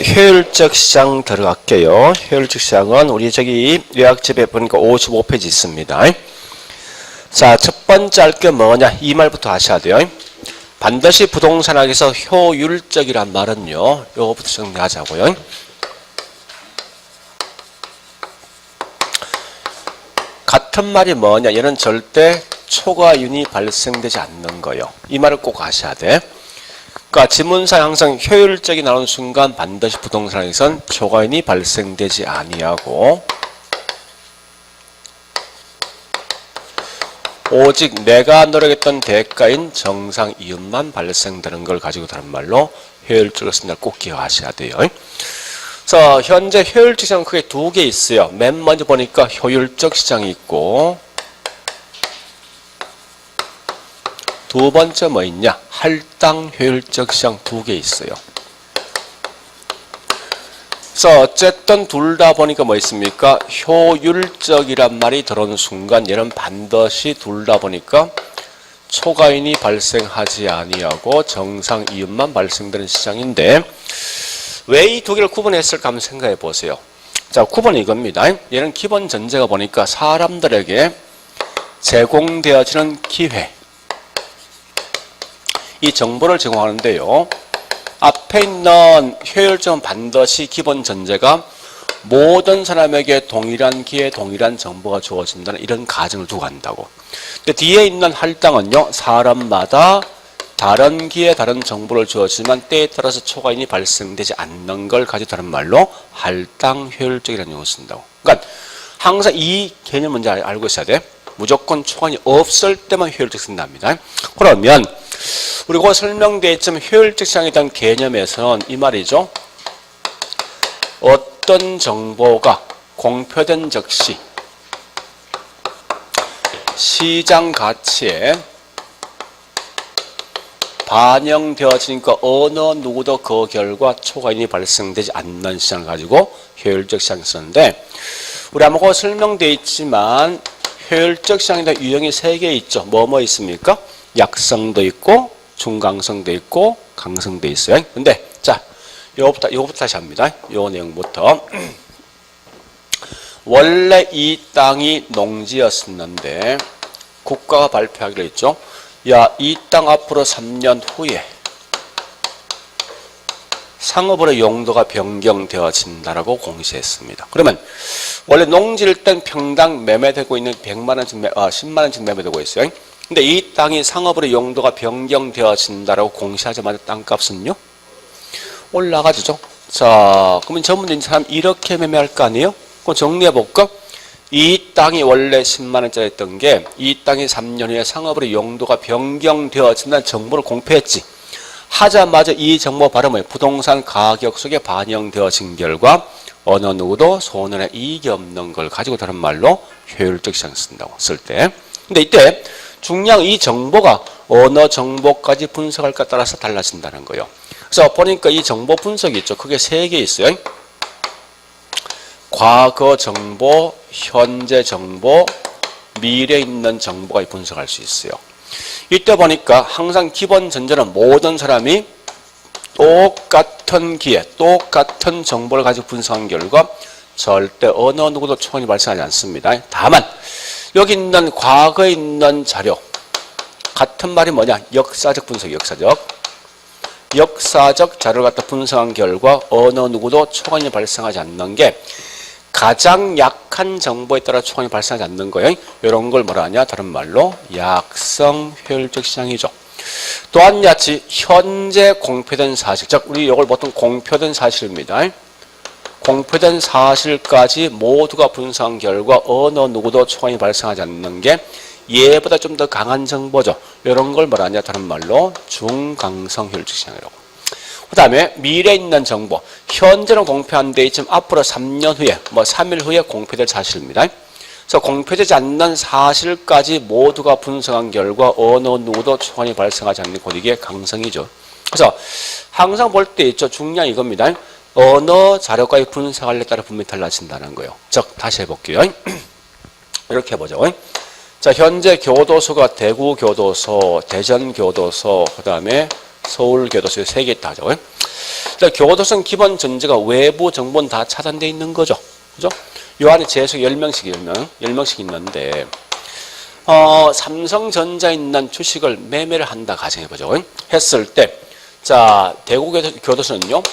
효율적 시장 들어갈게요. 효율적 시장은 우리 저기 요약집에 보니까 55페이지 있습니다. 자, 첫 번째 할 게 뭐냐? 이 말부터 하셔야 돼요. 반드시 부동산학에서 효율적이란 말은요. 요거부터 정리하자고요. 같은 말이 뭐냐? 얘는 절대 초과윤이 발생되지 않는 거예요. 이 말을 꼭 아셔야 돼. 그러니까 지문사에 항상 효율적이 나오는 순간 반드시 부동산에선 초과윤이 발생되지 아니하고 오직 내가 노력했던 대가인 정상 이윤만 발생되는 걸 가지고 다른 말로 효율적으로 쓴다. 꼭 기억하셔야 돼요. 그래서 현재 효율적 시장은 크게 두 개 있어요. 맨 먼저 보니까 효율적 시장이 있고 두 번째 뭐 있냐? 할당 효율적 시장 두 개 있어요. 그래서 어쨌든 둘 다 보니까 뭐 있습니까? 효율적이란 말이 들어오는 순간 얘는 반드시 둘 다 보니까 초과인이 발생하지 아니하고 정상 이윤만 발생되는 시장인데 왜 이 두 개를 구분했을까 한번 생각해 보세요. 자, 구분이 이겁니다. 얘는 기본 전제가 보니까 사람들에게 제공되어지는 기회, 이 정보를 제공하는데요. 앞에 있는 효율적은 반드시 기본 전제가 모든 사람에게 동일한 기회, 동일한 정보가 주어진다는 이런 가정을 두고 간다고. 근데 뒤에 있는 할당은요. 사람마다 다른 기회, 다른 정보를 주어지만 때에 따라서 초과인이 발생되지 않는 걸 가지고 다른 말로 할당 효율적이라는 용어를 쓴다고. 그러니까 항상 이 개념 먼저 알고 있어야 돼. 무조건 초과인이 없을 때만 효율적 쓴답니다. 그러면 우리가 설명되어 있지만 효율적 시장에 대한 개념에서는 이 말이죠. 어떤 정보가 공표된 즉시 시장 가치에 반영되어지니까 어느 누구도 그 결과 초과인이 발생되지 않는 시장을 가지고 효율적 시장을 쓰는데 우리 아무것도 설명되어 있지만 효율적 시장에 대한 유형이 세 개 있죠. 뭐 있습니까? 약성도 있고 중강성도 있고 강성도 있어요. 근데 자, 요거부터 다시 합니다. 요 내용부터. 원래 이 땅이 농지였었는데 국가가 발표하기로 했죠. 야, 이 땅 앞으로 3년 후에 상업으로 용도가 변경되어진다라고 공시했습니다. 그러면 원래 농지일 땐 평당 매매되고 있는 100만 원씩 10만 원씩 매매되고 있어요. 근데 이 땅이 상업으로 용도가 변경되어진다라고 공시하자마자 땅값은요? 올라가죠. 자, 그러면 전문적인 사람 이렇게 매매할 거 아니에요? 그럼 정리해 볼까? 이 땅이 원래 10만 원짜리였던 게 이 땅이 3년 후에 상업으로 용도가 변경되어진다는 정보를 공표했지. 하자마자 이 정보 바로 뭐예요? 부동산 가격 속에 반영되어진 결과 어느 누구도 손해나 이익이 없는 걸 가지고 다른 말로 효율적 시장을 쓴다고 쓸 때. 근데 이때 중요한 이 정보가 어느 정보까지 분석할까 따라서 달라진다는 거예요. 그래서 보니까 이 정보 분석이 있죠. 그게 세 개 있어요. 과거 정보, 현재 정보, 미래에 있는 정보가 분석할 수 있어요. 이때 보니까 항상 기본 전제는 모든 사람이 똑같은 기회, 똑같은 정보를 가지고 분석한 결과 절대 어느 누구도 초과인이 발생하지 않습니다. 다만 여기 있는 과거에 있는 자료 같은 말이 뭐냐? 역사적 분석, 역사적 자료를 갖다 분석한 결과 어느 누구도 초과인이 발생하지 않는 게 가장 약한 정보에 따라 초과인이 발생하지 않는 거예요. 이런 걸 뭐라 하냐? 다른 말로 약성 효율적 시장이죠. 또한 같이 현재 공표된 사실, 즉 우리 이걸 보통 공표된 사실입니다. 공표된 사실까지 모두가 분석한 결과 어느 누구도 초과인이 발생하지 않는 게 얘보다 좀 더 강한 정보죠. 이런 걸 뭐라 하냐? 다른 말로 중강성 효율적 시장이라고. 그 다음에 미래에 있는 정보, 현재는 공표한 데 있지만 앞으로 3년 후에, 3일 후에 공표될 사실입니다. 그래서 공표되지 않는 사실까지 모두가 분석한 결과 어느 누구도 초과인이 발생하지 않는 곧 이게 강성이죠. 그래서 항상 볼 때 있죠. 중요한 이겁니다. 어느 자료까지 분석할래 따라 분명히 달라진다는 거예요. 즉 다시 해볼게요. 이렇게 해보죠. 자, 현재 교도소가 대구 교도소, 대전 교도소, 그 다음에 서울 교도소 세 개 있다 하죠. 교도소 기본 전제가 외부 정보는 다 차단되어 있는 거죠. 그죠? 요 안에 최소 10명씩 있는데, 삼성전자에 있는 주식을 매매를 한다 가정해보죠. 했을 때, 자, 대구교도소는요,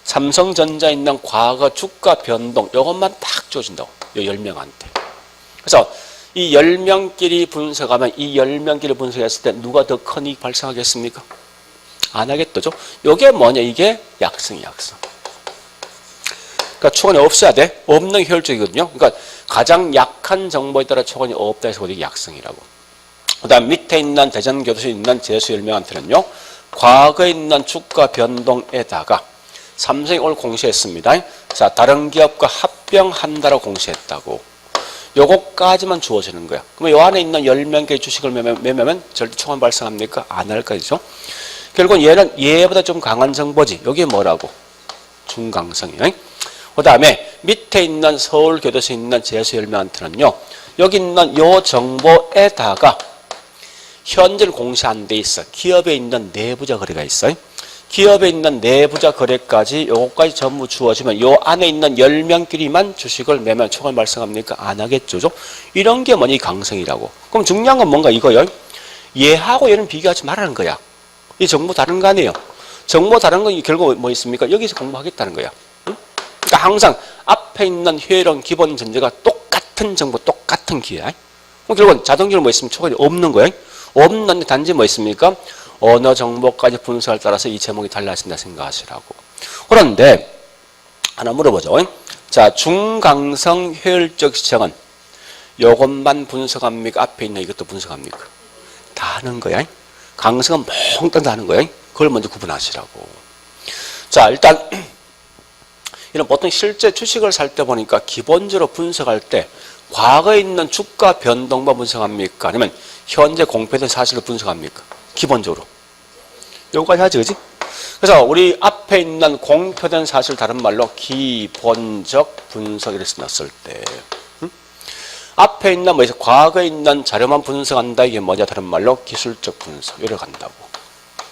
삼성전자에 있는 과거 주가 변동, 요것만 딱 줘준다고. 요 10명한테. 그래서 이 10명끼리 분석하면 이 10명끼리 분석했을 때 누가 더 큰 이익 발생하겠습니까? 안 하겠죠. 요게 뭐냐? 이게 약성이 약성. 그러니까 초관이 없어야 돼. 없는 효율적이거든요. 그러니까 가장 약한 정보에 따라 초관이 없다 해서 이게 약성이라고. 그 다음 밑에 있는 대전교도소에 있는 재수 10명한테는요. 과거에 있는 주가 변동에다가 삼성이 오늘 공시했습니다. 자, 다른 기업과 합병한다라고 공시했다고. 요거까지만 주어지는 거야. 그러면 요 안에 있는 10명의 주식을 매매하면 절대 초관 발생합니까? 안 할 거죠. 결국은 얘는 얘보다 좀 강한 정보지. 여기 뭐라고? 중강성이에요. 그 다음에 밑에 있는 서울교도소에 있는 재수 10명한테는요. 여기 있는 요 정보에다가 현재를 공시 안 돼 있어. 기업에 있는 내부자 거래가 있어요. 기업에 있는 내부자 거래까지 요거까지 전부 주어지면 요 안에 있는 10명끼리만 주식을 매매하면 초관 발생합니까? 안 하겠죠. 이런 게 뭐니? 강성이라고. 그럼 중요한 건 뭔가 이거요. 얘하고 얘는 비교하지 말라는 거야. 이 정보 다른 거 아니에요. 정보 다른 건 결국 뭐 있습니까? 여기서 공부하겠다는 거야. 응? 그러니까 항상 앞에 있는 효율은 기본 전제가 똑같은 정보, 똑같은 기회. 결국은 자동적으로 뭐 있으면 초관이 없는 거예요. 없는데 단지 뭐 있습니까? 어느 정보까지 분석에 따라서 이 제목이 달라진다 생각하시라고. 그런데 하나 물어보죠. 자, 중강성 효율적 시청은 요것만 분석합니까? 앞에 있는 이것도 분석합니까? 다 하는 거야. 강성은 몽땅 다 하는 거야. 그걸 먼저 구분하시라고. 자, 일단 이런 보통 실제 주식을 살 때 보니까 기본적으로 분석할 때 과거에 있는 주가 변동만 분석합니까? 아니면 현재 공표된 사실을 분석합니까? 기본적으로. 요거까지 하지, 그지? 그래서 우리 앞에 있는 공표된 사실 다른 말로 기본적 분석 이렇게 넣었을 때, 앞에 있는 뭐 과거에 있는 자료만 분석한다 이게 뭐냐? 다른 말로 기술적 분석 이렇게 간다고.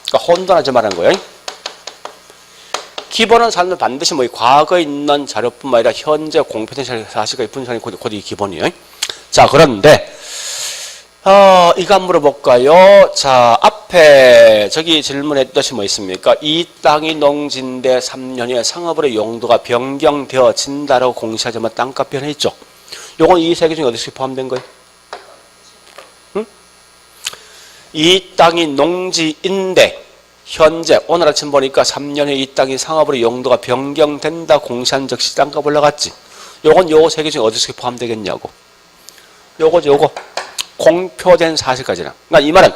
그러니까 혼돈하지 말라는 거예요. 기본은 사람들 반드시 뭐 과거에 있는 자료뿐만 아니라 현재 공표된 사실까지 분석하는 곧 이 기본이에요. 자, 그런데 이거 한번 물어볼까요? 자, 앞에 저기 질문했듯이 뭐 있습니까? 이 땅이 농지인데 3년 후에 상업으로 용도가 변경되어진다라고 공시하자면 땅값 변했죠. 요건 이 세 개 중에 어디서 포함된 거예요? 응? 이 땅이 농지인데 현재 오늘 아침 보니까 3년 후에 이 땅이 상업으로 용도가 변경된다 공시한 즉시 땅값 올라갔지. 요건 요 세 개 중에 어디서 포함되겠냐고. 요거. 공표된 사실까지는. 그러니까 이 말은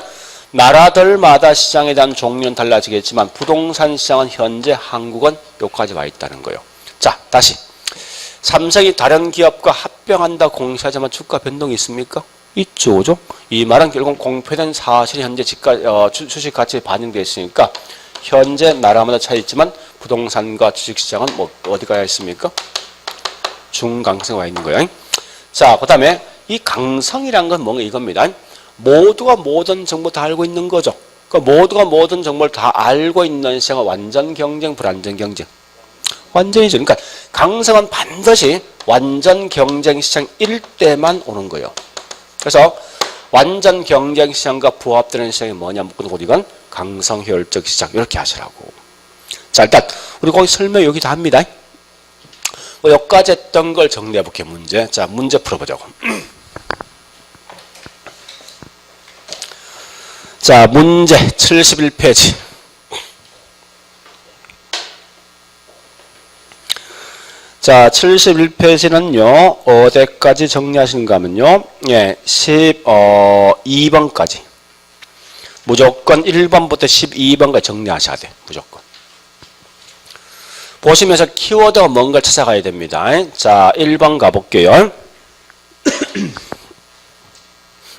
나라들마다 시장에 대한 종류는 달라지겠지만 부동산 시장은 현재 한국은 여기까지 와 있다는 거예요. 자, 다시. 삼성이 다른 기업과 합병한다 공시하자면 주가 변동이 있습니까? 있죠. 그죠? 이 말은 결국 공표된 사실이 현재 주식 가치에 반영되어 있으니까 현재 나라마다 차이 있지만 부동산과 주식시장은 뭐 어디가 있습니까? 중강성에 와 있는 거예요. 자, 그 다음에 이 강성이란 건 뭔가 이겁니다. 모두가 모든 정보 다 알고 있는 거죠. 그러니까 모두가 모든 정보를 다 알고 있는 시장은 완전 경쟁, 불완전 경쟁. 완전이죠. 그러니까 강성은 반드시 완전 경쟁 시장일 때만 오는 거예요. 그래서 완전 경쟁 시장과 부합되는 시장이 뭐냐 묻고 이건 강성 효율적 시장 이렇게 하시라고. 자, 일단 우리 거기 설명 여기 다 합니다. 여기까지 했던 걸 정리해 볼게요. 문제. 자, 문제 풀어보자고. 자, 문제 71페이지. 자, 71페이지는요, 어디까지 정리하시는가 하면요, 예, 12번까지. 무조건 1번부터 12번까지 정리하셔야 돼. 무조건. 보시면서 키워드가 뭔가를 찾아가야 됩니다. 자, 1번 가볼게요.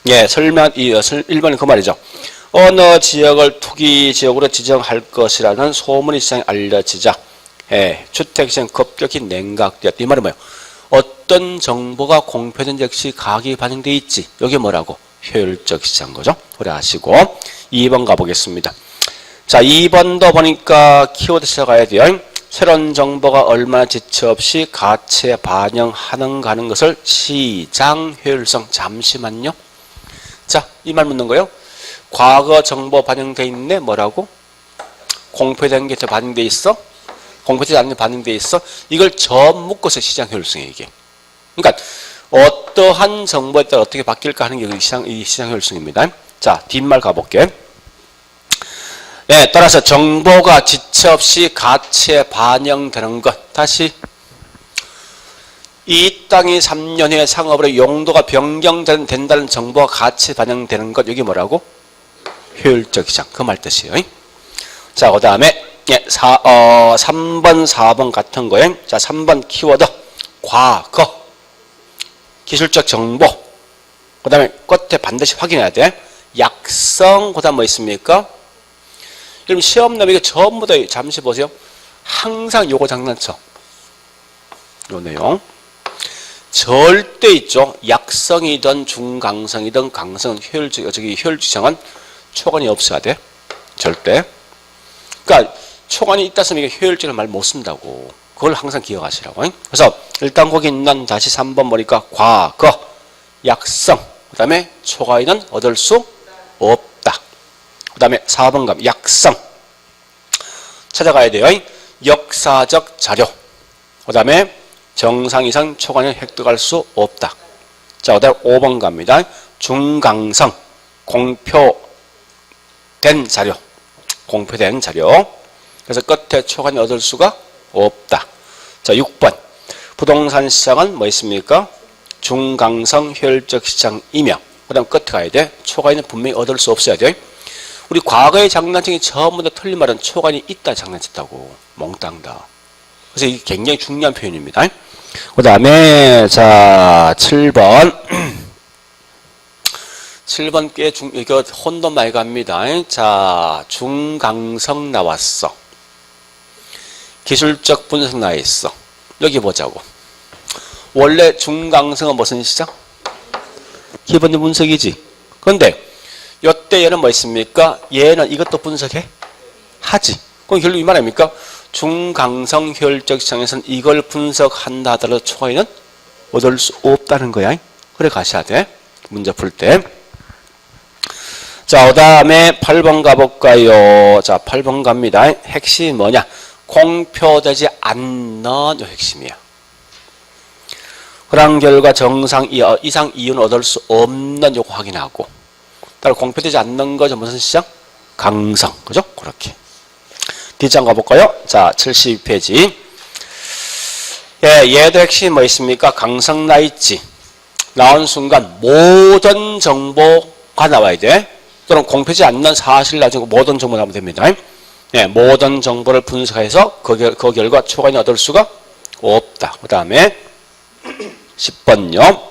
예, 1번은 그 말이죠. 어느 지역을 투기 지역으로 지정할 것이라는 소문이 시장에 알려지자, 예, 주택시장 급격히 냉각되었다. 이 말은 뭐예요? 어떤 정보가 공표된 즉시 가격이 반영되어 있지. 여기 뭐라고? 효율적 시장 거죠. 그래 하시고 2번 가보겠습니다. 자, 2번도 보니까 키워드 찾아가야 돼요. 새로운 정보가 얼마나 지체 없이 가치에 반영하는가 하는 것을 시장 효율성. 잠시만요. 자, 이 말 묻는 거예요. 과거 정보 반영돼 있네. 뭐라고? 공표된 게 반영돼 있어? 공표되지 않는 게 반영돼 있어? 이걸 점 묶어서 시장 효율성이에요, 이게. 그러니까 어떠한 정보에 따라 어떻게 바뀔까 하는 게 이 시장 효율성입니다. 자, 뒷말 가볼게. 네, 따라서 정보가 지체 없이 가치에 반영되는 것. 다시. 이 땅이 3년 후에 상업으로 용도가 변경된다는 정보가 가치에 반영되는 것. 여기 뭐라고? 효율적 시장. 그 말 뜻이에요. 자, 그 다음에 3번, 4번 같은 거예요. 자, 3번 키워드. 과거. 기술적 정보. 그 다음에 끝에 반드시 확인해야 돼. 약성. 그 다음 뭐 있습니까? 여러분 시험 나면 이거 전부 다 잠시 보세요. 항상 요거 장난쳐. 요 내용. 절대 있죠. 약성이든 중강성이든 강성은 효율적 시장은 초관이 없어야 돼. 절대. 그러니까 초관이 있다 쓰면 이게 효율적을 말 못 쓴다고. 그걸 항상 기억하시라고. 그래서 일단 거기 있는 다시 3번 보니까 과거, 약성, 그 다음에 초관이는 얻을 수 없다. 그 다음에 4번 감 약성 찾아가야 돼요. 역사적 자료. 그 다음에 정상 이상 초과는 획득할 수 없다. 자, 그 다음 5번 갑니다. 중강성 공표된 자료. 공표된 자료. 그래서 끝에 초과는 얻을 수가 없다. 자, 6번 부동산 시장은 뭐 있습니까? 중강성 효율적 시장이며 그 다음 끝에 가야 돼. 초과는 분명히 얻을 수 없어야 돼. 우리 과거의 장난치기 처음부터 틀린 말은 초관이 있다 장난쳤다고. 몽땅 다. 그래서 이게 굉장히 중요한 표현입니다. 그 다음에 자 7번 7번 꽤 이거 혼돈 많이 갑니다. 자 중강성 나왔어. 기술적 분석 나와 있어. 여기 보자고. 원래 중강성은 무슨 시장? 기본적 분석이지. 그런데 요때 얘는 뭐 있습니까? 얘는 이것도 분석해? 하지. 그럼 결국 이 말 아닙니까? 중강성 효율적 시장에서는 이걸 분석한다 하더라도 초과에는 얻을 수 없다는 거야. 그래 가셔야 돼. 문제 풀 때. 자, 그 다음에 8번 가볼까요? 자, 8번 갑니다. 핵심이 뭐냐? 공표되지 않는 요 핵심이야. 그런 결과 정상 이상 이윤을 얻을 수 없는 요거 확인하고. 따라 공표되지 않는 거죠. 무슨 시장? 강성. 그죠? 그렇게. 뒷장 가볼까요? 자, 72페이지. 예, 얘도 핵심이 뭐 있습니까? 강성 나 있지. 나온 순간 모든 정보가 나와야 돼. 또는 공표되지 않는 사실 나중에 모든 정보 나오면 됩니다. 예, 모든 정보를 분석해서 그 결과 초과는 얻을 수가 없다. 그 다음에 10번요.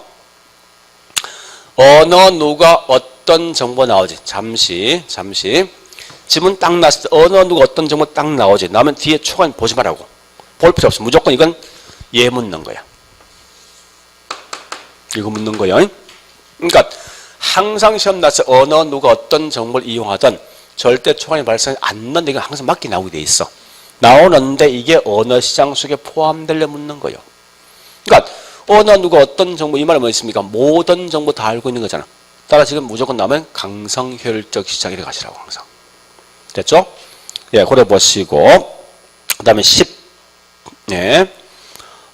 어느 누가 어떤 정보 나오지? 잠시. 지문 딱 났을 때 어느 누가 어떤 정보 딱 나오지? 나오면 뒤에 초관 보지 말라고. 볼 필요 없어. 무조건 이건 얘 묻는 거야. 이거 묻는 거예요. 그러니까 항상 시험 났을 때 어느 누가 어떤 정보를 이용하든 절대 초관이 발생하지 않는데 이건 항상 맞게 나오게 돼 있어. 나오는데 이게 어느 시장 속에 포함되려 묻는 거예요. 그러니까 어느 누가 어떤 정보, 이 말은 뭐 있습니까? 모든 정보 다 알고 있는 거잖아. 따라 지금 무조건 나오면 강성 효율적 시장이라고 하시라고 항상. 됐죠? 예, 그래 보시고. 그 다음에 10. 예.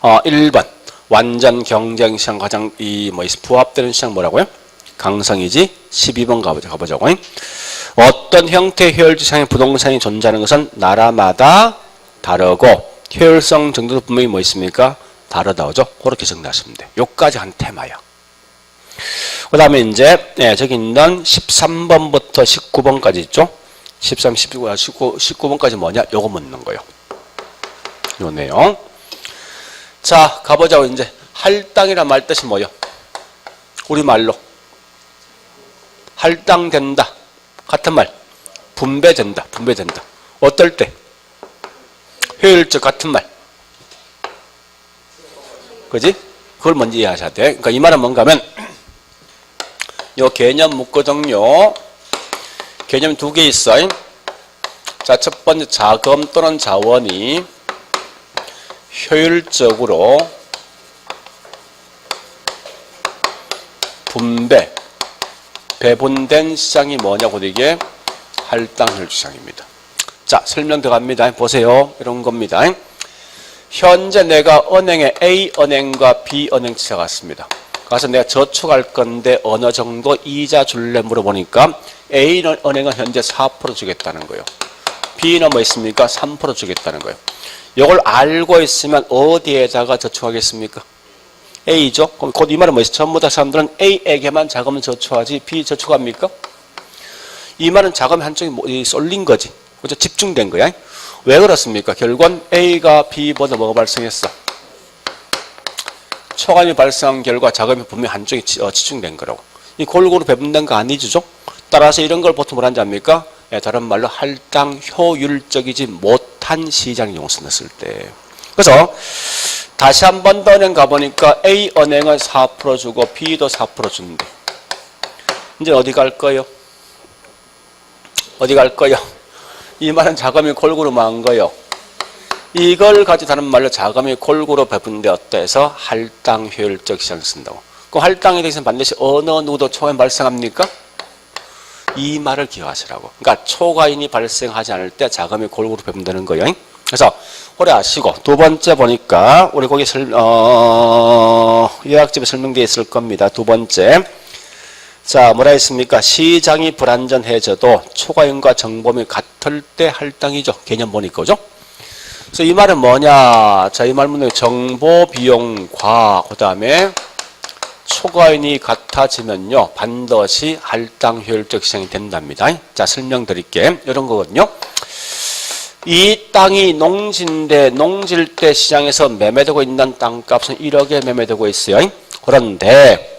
1번. 완전 경쟁 시장 가장 부합되는 시장 뭐라고요? 강성이지. 12번 가보자고. 어떤 형태의 효율적 시장의 부동산이 존재하는 것은 나라마다 다르고 효율성 정도도 분명히 뭐 있습니까? 다르다. 그죠? 그렇게 정리하시면 돼. 요까지 한 테마야. 그 다음에 이제, 예, 저기 있는 13번부터 19번까지 있죠? 13, 19번까지 뭐냐? 요거 묻는 거예요. 요 내용. 자, 가보자고. 이제, 할당이란 말 뜻이 뭐예요? 우리말로. 할당된다. 같은 말. 분배된다. 어떨 때? 효율적 같은 말. 그지? 그걸 먼저 이해하셔야 돼. 그러니까 이 말은 뭔가 하면 요 개념 묶거든요. 개념 두 개 있어. 자, 첫 번째 자금 또는 자원이 효율적으로 배분된 시장이 뭐냐고 이게 할당효율 시장입니다. 자, 설명 들어갑니다. 보세요. 이런 겁니다. 현재 내가 은행에 A은행과 B은행 찾아갔습니다. 가서 내가 저축할 건데 어느 정도 이자 줄래 물어보니까 A은행은 현재 4% 주겠다는 거예요. B는 뭐 있습니까? 3% 주겠다는 거예요. 이걸 알고 있으면 어디에다가 저축하겠습니까? A죠? 그럼 곧 이 말은 뭐예요? 전부 다 사람들은 A에게만 자금을 저축하지 B 저축합니까? 이 말은 자금 한쪽이 쏠린 거지. 그죠? 집중된 거야. 왜 그렇습니까? 결국은 A가 B보다 뭐가 발생했어? 초과임이 발생한 결과 자금이 분명히 한쪽이 집중된 거라고. 이 골고루 배분된 거 아니죠? 따라서 이런 걸 보통 뭐라는지 압니까? 다른 말로 할당 효율적이지 못한 시장 용어를 넣었을 때. 그래서 다시 한 번 더 은행 가보니까 A은행은 4% 주고 B도 4% 주는데 이제 어디 갈 거예요? 어디 갈 거예요? 이 말은 자금이 골고루 망한 거예요. 이걸 가지고 다른 말로 자금이 골고루 배분되었다 해서 할당 효율적 시장을 쓴다고. 그럼 할당에 대해서는 반드시 어느 누구도 초과인 발생합니까? 이 말을 기억하시라고. 그러니까 초과인이 발생하지 않을 때 자금이 골고루 배분되는 거예요. 그래서 오래 아시고 두 번째 보니까 우리 거기 요약집에 설명되어 있을 겁니다. 두 번째. 자, 뭐라 했습니까? 시장이 불안전해져도 초과인과 정보이 같을 때 할당이죠. 개념 보니까, 그죠? 그래서 이 말은 뭐냐? 자, 이 말 문제 정보 비용과 그 다음에 초과인이 같아지면요 반드시 할당 효율적 시장이 된답니다. 자, 설명드릴게요. 이런 거거든요. 이 땅이 농지인데 농지일 때 시장에서 매매되고 있는 땅값은 1억에 매매되고 있어요. 그런데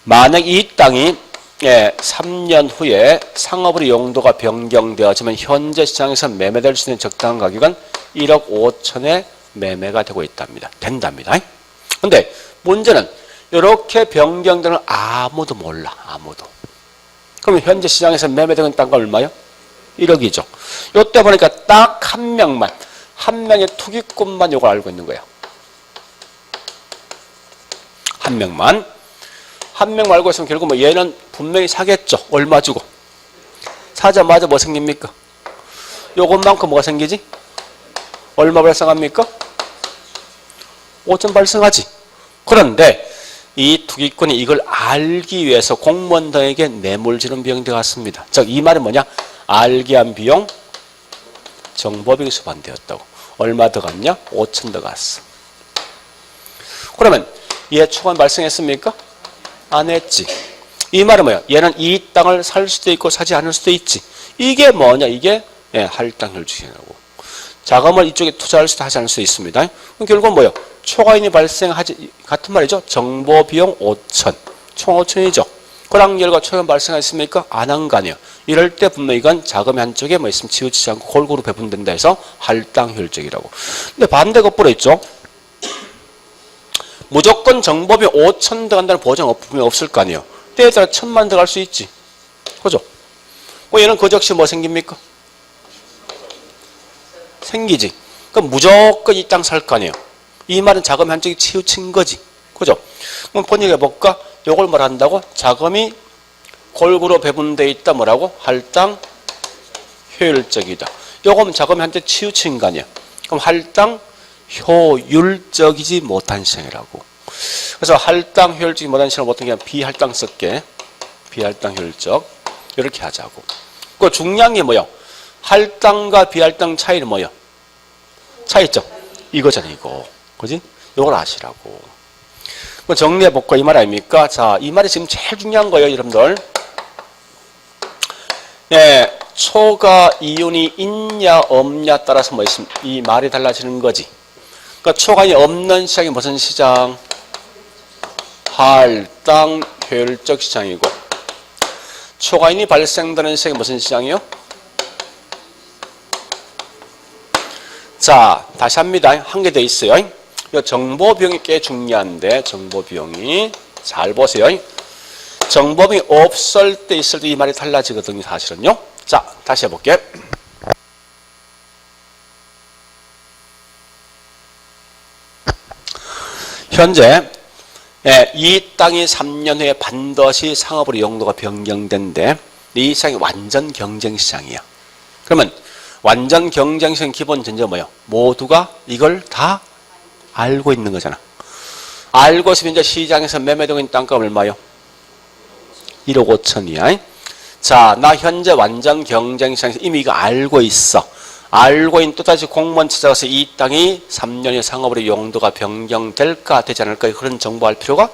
만약 이 땅이 3년 후에 상업으로 용도가 변경되어지면 현재 시장에서 매매될 수 있는 적당한 가격은 1억 5천에 매매가 되고 있답니다. 된답니다. 근데 문제는 이렇게 변경되는 아무도 몰라. 아무도. 그러면 현재 시장에서 매매되는 땅가 얼마요? 1억이죠. 이때 보니까 딱 한 명만, 한 명의 투기꾼만 이걸 알고 있는 거야. 한 명만. 한 명 알고 있으면 결국 뭐 얘는 분명히 사겠죠. 얼마 주고. 사자마자 뭐 생깁니까? 요것만큼 뭐가 생기지? 얼마 발생합니까? 5천 발생하지. 그런데 이 투기꾼이 이걸 알기 위해서 공무원들에게 뇌물지는 비용이 들어갔습니다. 즉, 이 말은 뭐냐? 알기 위한 비용, 정보비용이 수반되었다고. 얼마 들어갔냐? 5천 들어갔어. 그러면 얘 초과임 발생했습니까? 안 했지. 이 말은 뭐야? 얘는 이 땅을 살 수도 있고 사지 않을 수도 있지. 이게 뭐냐? 이게 할당효율적이라고. 자금을 이쪽에 투자할 수도 하지 않을 수도 있습니다. 그럼 결국은 뭐예요? 초과인이 발생하지 같은 말이죠. 정보비용 5천, 총 5천이죠. 그랑 결과 초과인 발생했습니까? 안 한 거 아니에요. 이럴 때 분명히 이건 자금이 한쪽에 뭐 있으면 치우치지 않고 골고루 배분된다 해서 할당효율적이라고. 근데 반대가 뿔어 있죠. 무조건 정보비 5천 들어간다는 보장 분명히 없을 거 아니에요. 때에 따라 1,000만 들어갈 수 있지. 그죠? 얘는 그 즉시 뭐 생깁니까? 생기지. 그럼 무조건 이 땅 살 거 아니에요. 이 말은 자금이 한쪽이 치우친 거지. 그죠? 그럼 번역해 볼까? 요걸 뭘 한다고? 자금이 골고루 배분되어 있다. 뭐라고? 할당 효율적이다. 요거는 자금이 한쪽 치우친 거 아니야. 그럼 할당 효율적이지 못한 시장이라고. 그래서 할당 효율적이지 못한 시장을 어떻게 하면 비할당 쓸게. 비할당 효율적. 이렇게 하자고. 그 중요한 게 뭐야? 할당과 비할당 차이는 뭐야? 차이 있죠? 이거잖아, 이거. 그지? 이걸 아시라고. 정리해볼까? 이 말 아닙니까? 자, 이 말이 지금 제일 중요한 거예요, 여러분들. 네, 초과 이윤이 있냐, 없냐 따라서 뭐 있습니까? 이 말이 달라지는 거지. 그러니까 초과이 없는 시장이 무슨 시장? 할당 효율적 시장이고, 초과인이 발생되는 시장이 무슨 시장이요? 자, 다시 합니다. 한 개 더 있어요. 이 정보 비용이 꽤 중요한데, 정보 비용이 잘 보세요. 정보 비용이 없을 때 있을 때 이 말이 달라지거든요, 사실은요. 자, 다시 해볼게요. 현재 이 땅이 3년 후에 반드시 상업으로 용도가 변경된대. 이 시장이 완전 경쟁시장이야. 그러면 완전 경쟁시장 기본 전제가 뭐예요? 모두가 이걸 다 알고 있는 거잖아. 알고 있으면 이제 시장에서 매매되고 있는 땅값 얼마요? 1억 5천이야. 자, 나 현재 완전 경쟁시장에서 이미 이거 알고 있어. 알고 있는 또다시 공무원 찾아가서 이 땅이 3년의 상업으로 용도가 변경될까 되지 않을까 그런 정보할 필요가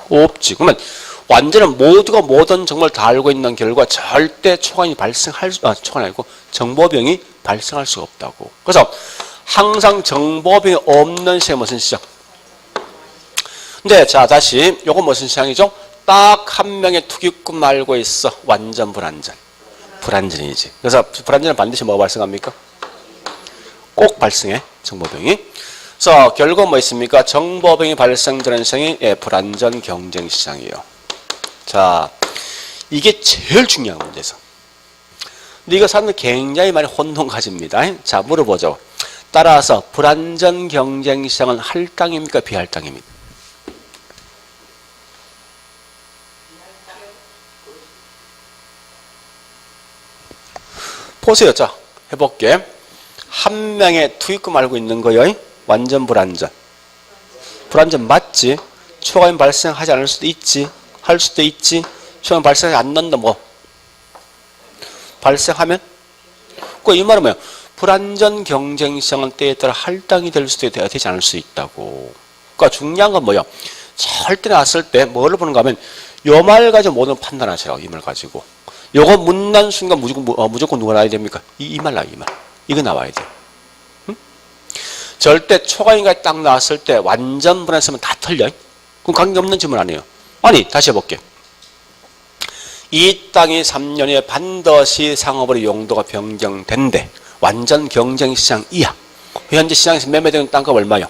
없지. 그러면 완전히 모두가 모든 정보를 다 알고 있는 결과 절대 초과이 발생할 초과이 아니고 정보병이 발생할 수가 없다고. 그래서 항상 정보병이 없는 시장이 무슨 시장? 근데 자 다시 요거 무슨 시장이죠? 딱 한 명의 투기꾼 알고 있어. 완전 불안전. 불안전이지. 그래서 불안전은 반드시 뭐가 발생합니까? 꼭 발생해. 정보병이. 그래서 결국 뭐 있습니까? 정보병이 발생되는 시장이 불안전 경쟁시장이에요. 자, 이게 제일 중요한 문제에서. 근데 이거 사람들 굉장히 많이 혼동 가집니다. 자, 물어보죠. 따라서 불안전 경쟁시장은 할당입니까? 비할당입니까? 보세요. 자, 해볼게. 한 명의 투입금 알고 있는 거요. 완전 불안전. 불안전 맞지? 초과임 발생하지 않을 수도 있지. 할 수도 있지. 초과임 발생하지 않는다 뭐. 발생하면? 이 말은 뭐야? 불안전 경쟁시장은 때에 따라 할당이 될 수도 되지 않을 수 있다고. 그러니까 중요한 건 뭐야? 절대 나왔을 때 뭐를 보는가 하면 요 말 가지고 모든 판단하시라고. 이 말 가지고. 요거 문난 순간 무조건 누가 나와야 됩니까? 이 말 나와, 이 말. 이거 나와야 돼. 응? 절대 초과인가 딱 나왔을 때 완전 불안했으면 다 틀려. 그럼 관계없는 질문 안 해요. 아니, 다시 해볼게. 이 땅이 3년에 반드시 상업으로 용도가 변경된대. 완전 경쟁시장이야. 현재 시장에서 매매되는 땅값 얼마요?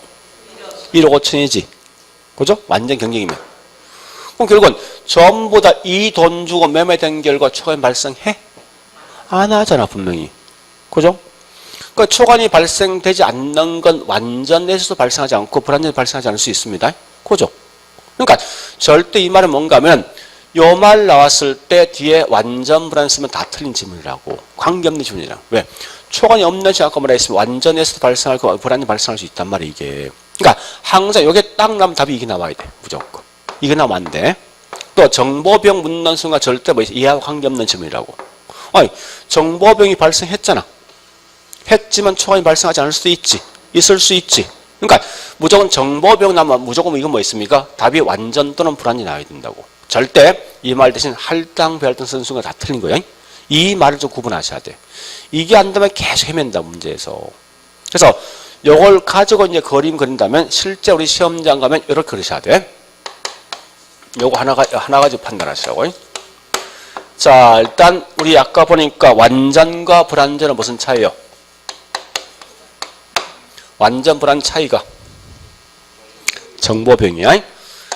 1억 5천이지. 그죠? 완전 경쟁이면. 그럼 결국은 전부 다 이 돈 주고 매매된 결과 초과인 발생해? 안 하잖아, 분명히. 그죠? 그러니까 초과인이 발생되지 않는 건 완전에서도 발생하지 않고 불안전이 발생하지 않을 수 있습니다. 그죠? 그러니까 절대 이 말은 뭔가 하면 요 말 나왔을 때 뒤에 완전 불안 쓰면 다 틀린 질문이라고. 관계없는 질문이라고. 왜? 초과인이 없는 시간 아까 뭐라 했으면 완전에서도 발생할 거 불안이 발생할 수 있단 말이야, 이게. 그러니까 항상 요게 딱 나면 답이 이게 나와야 돼. 무조건. 이게 나오면 안 돼. 또 정보병 묻는 순간 절대 뭐 이하와 관계없는 질문이라고. 아니, 정보병이 발생했잖아. 했지만 초과인이 발생하지 않을 수도 있지. 있을 수 있지. 그러니까 무조건 정보병 나면 무조건 이건 뭐 있습니까? 답이 완전 또는 불안이 나와야 된다고. 절대 이 말 대신 할당, 비할당 쓰는 순간 다 틀린 거예요. 이 말을 좀 구분하셔야 돼. 이게 안 되면 계속 헤맨다, 문제에서. 그래서 요걸 가지고 이제 그림 그린다면 실제 우리 시험장 가면 이렇게 그리셔야 돼. 요거 하나 가지고 판단하시라고. 자, 일단 우리 아까 보니까 완전과 불완전은 무슨 차이요? 완전 불안 차이가 정보병이야.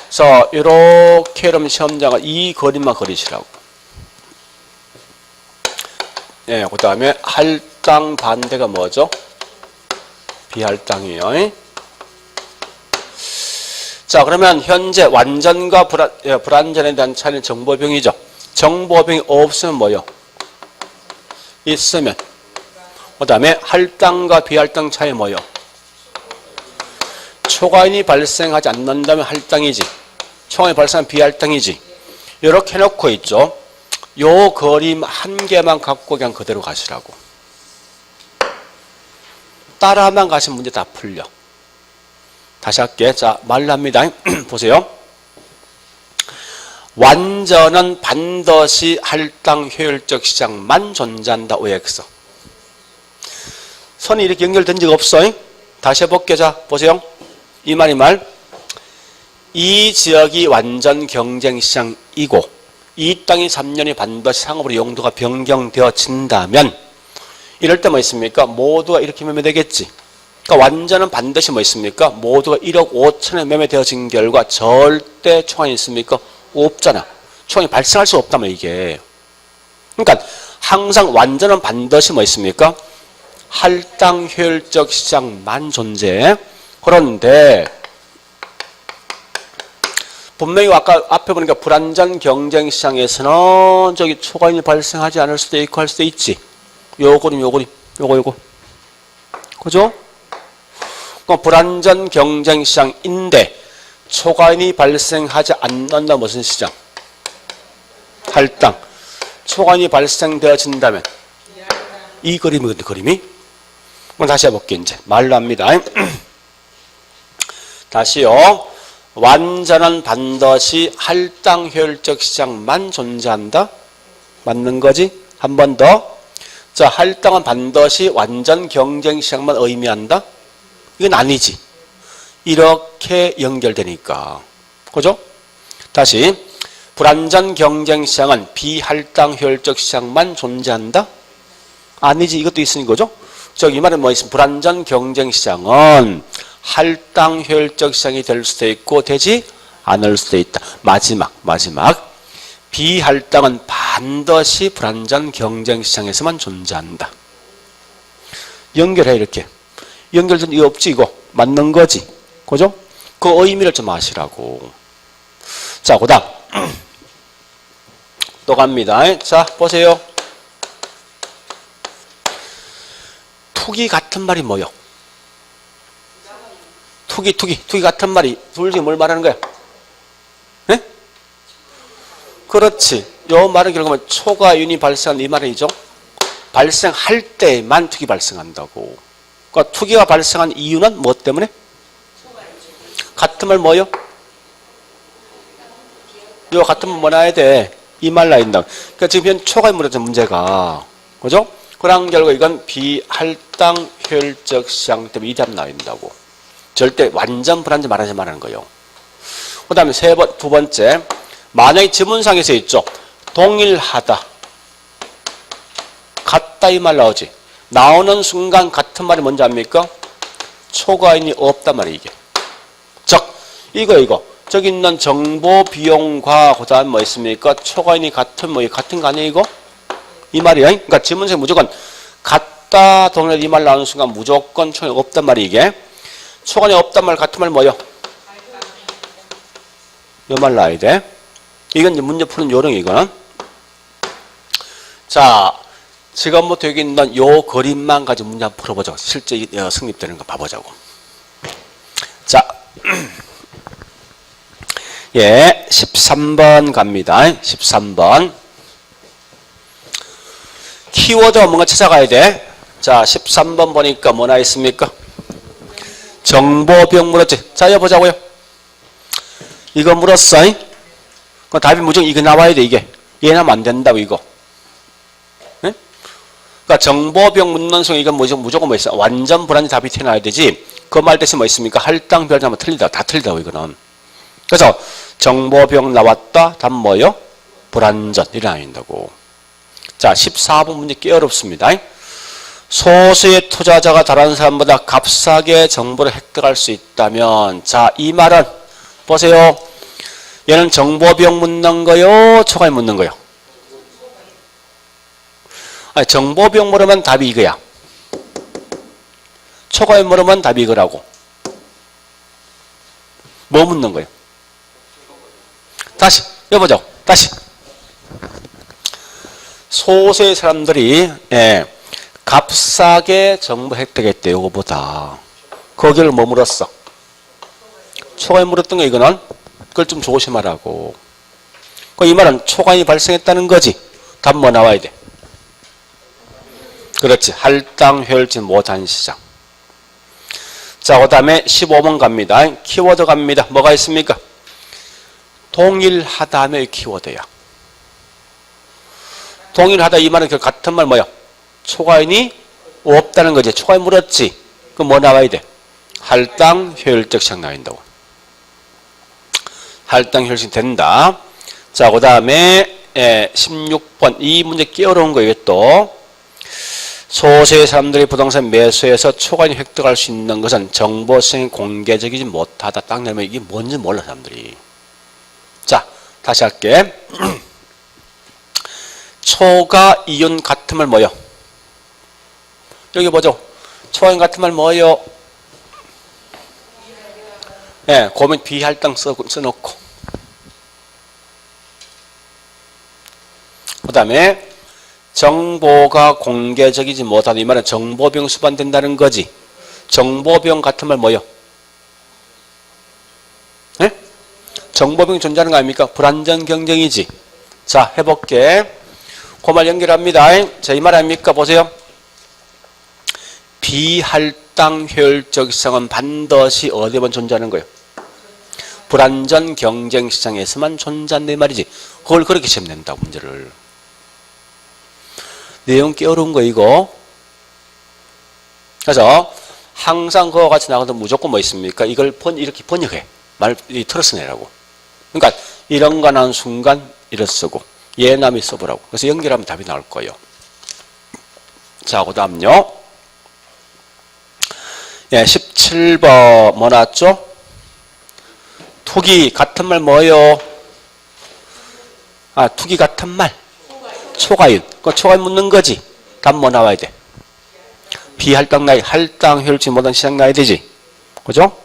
그래서 이렇게 그럼 시험장을 이 그림만 그리시라고. 예, 그 다음에 할당 반대가 뭐죠? 비할당이에요. 자, 그러면 현재 완전과 불완전에 대한 차이는 정보병이죠. 정보병이 없으면 뭐요? 있으면. 그 다음에 할당과 비할당 차이 뭐요? 초과인이 발생하지 않는다면 할당이지. 초과인이 발생하면 비할당이지. 이렇게 해놓고 있죠. 요 그림 한 개만 갖고 그냥 그대로 가시라고. 따라만 가시면 문제 다 풀려. 다시 할게. 자, 말합니다. 보세요. 완전은 반드시 할당 효율적 시장만 존재한다. OX. 선이 이렇게 연결된 적 없어요? 다시 해볼게요. 자, 보세요. 이 말이 말. 이 지역이 완전 경쟁시장이고 이 땅이 3년이 반드시 상업으로 용도가 변경되어진다면 이럴 때 뭐 있습니까? 모두가 이렇게 매매되겠지. 그러니까 완전은 반드시 뭐 있습니까? 모두가 1억 5천에 매매되어진 결과 절대 초과인이 있습니까? 없잖아. 초과인이 발생할 수 없다면 이게. 그러니까 항상 완전은 반드시 뭐 있습니까? 할당 효율적 시장만 존재해. 그런데 분명히 아까 앞에 보니까 불안전 경쟁 시장에서는 저기 초과인이 발생하지 않을 수도 있고 할 수도 있지. 요거. 그죠? 불안전 경쟁 시장인데 초과인이 발생하지 않는다. 무슨 시장? 할당. 초과인이 발생되어진다면 이 그림이거든요. 그림이. 다시 해볼게요. 이제 말로 합니다. 다시요. 완전한 반드시 할당 효율적 시장만 존재한다. 맞는 거지? 한 번 더. 자, 할당은 반드시 완전 경쟁 시장만 의미한다. 이건 아니지. 이렇게 연결되니까. 그죠? 다시. 불완전 경쟁 시장은 비할당 효율적 시장만 존재한다? 아니지. 이것도 있으니 거죠? 이 말은 뭐 있습니까? 불완전 경쟁 시장은 할당 효율적 시장이 될 수도 있고 되지 않을 수도 있다. 마지막. 비할당은 반드시 불완전 경쟁 시장에서만 존재한다. 연결해 이렇게. 연결된 이거 없지 이거. 맞는 거지. 그죠? 그 의미를 좀 아시라고. 자, 그 다음. 또 갑니다. 자, 보세요. 투기 같은 말이 뭐요? 투기 같은 말이 둘 중에 뭘 말하는 거야? 네? 그렇지. 요 말은 결국은 초과인이 발생한 이 말이죠. 발생할 때만 투기 발생한다고. 그러니까 투기가 발생한 이유는 무엇 때문에? 같은 말 뭐요? 요 같은 말 뭐 나야 돼? 이 말 나인다. 그러니까 지금 현 초과인 물어진 문제가. 그죠? 그런 결과 이건 비할당 효율적 시장 때문에 이 답 나온다고. 절대 완전 불안전 말하지 말하는 거예요. 그 다음에 두 번째. 만약에 지문상에서 있죠. 동일하다. 같다 이 말 나오지. 나오는 순간 같은 말이 뭔지 압니까? 초과인이 없단 말이에요. 이게. 즉 이거. 저기 있는 정보 비용과 그 다음 뭐 있습니까? 초과인이 같은 거 아니에요 이거? 이 말이야. 그러니까 지문상에 무조건 같다 동일하다 이 말 나오는 순간 무조건 초과인이 없단 말이 이게. 초과인이 없단 말 같은 말 뭐요? 이 말 나와야 돼. 이건 이제 문제 푸는 요령이 이거는. 자, 지금부터 여기 있는 요 그림만 가지고 문제 한번 풀어보자고. 실제 성립되는 거 봐보자고. 자, 예, 13번 갑니다. 13번. 키워드가 뭔가 찾아가야 돼. 자, 13번 보니까 뭐나 있습니까? 정보병 물었지. 자, 여보자고요. 이거 물었어. 그 답이 무조건 이거 나와야 돼, 이게. 얘 나면 안 된다고, 이거. 네? 그러니까 정보병 묻는 순간 이건 무조건 뭐 있어? 완전 불안전 답이 튀어나와야 되지. 그 말 대신 뭐 있습니까? 할당 별자면 틀리다. 다 틀리다고, 이거는. 그래서 정보병 나왔다. 답 뭐요? 불완전. 이래 나온다고. 자, 14번 문제 꽤 어렵습니다. 소수의 투자자가 다른 사람보다 값싸게 정보를 획득할 수 있다면, 자, 이 말은 보세요. 얘는 정보병 묻는 거요? 초과인 묻는 거요? 아니, 정보병 물으면 답이 이거야. 초과인 물으면 답이 이거라고. 뭐 묻는 거예요? 다시 여보죠. 다시. 소수의 사람들이 값싸게 정보 획득했대. 요거보다. 거기를 뭐 물었어? 초과인 물었던 거 이거는. 그걸 좀 조심하라고. 이 말은 초과인이 발생했다는 거지. 답 뭐 나와야 돼? 그렇지. 할당 효율적 못한 시장. 자, 그 다음에 15번 갑니다. 키워드 갑니다. 뭐가 있습니까? 동일하다의 키워드야. 동일하다 이 말은 그 같은 말 뭐야? 초과인이 없다는 거지. 초과인 물었지. 그럼 뭐 나와야 돼? 할당 효율적 시장 나온다고. 할당 효율적 된다. 자, 그 다음에 16번 이 문제 꽤 어려운 거예요. 또 소수의 사람들이 부동산 매수해서 초과인이 획득할 수 있는 것은 정보성이 공개적이지 못하다. 딱 내면 이게 뭔지 몰라 사람들이. 자, 다시 할게. 초과 이윤 같은 말 뭐요? 여기 보죠. 초과 이윤 같은 말 뭐요? 고민 비할당 써놓고. 그 다음에 정보가 공개적이지 못하다. 이 말은 정보비용 수반된다는 거지. 정보비용 같은 말 뭐요? 네? 정보비용 존재하는 거 아닙니까? 불완전 경쟁이지. 자, 해볼게. 그 말 연결합니다. 자, 이 말 아닙니까? 보세요. 비할당 효율적 시장은 반드시 어디에만 존재하는 거예요? 불완전 경쟁 시장에서만 존재한다 이 말이지. 그걸 그렇게 시험 낸다고 문제를. 내용 꽤 어려운 거 이거. 그래서 항상 그와 같이 나가도 무조건 뭐 있습니까? 이걸 이렇게 번역해. 틀어서 내라고. 그러니까 이런 거 나온 순간 이렇게 쓰고 예남이 써보라고. 그래서 연결하면 답이 나올 거예요. 자, 그 다음요. 예, 17번 뭐 나왔죠? 투기 같은 말 뭐예요? 아, 투기 같은 말. 초과율. 그 초과율 묻는 거지. 답 뭐 나와야 돼? 비할당 나이, 할당 효율치 못한 시장 나야 되지. 그죠?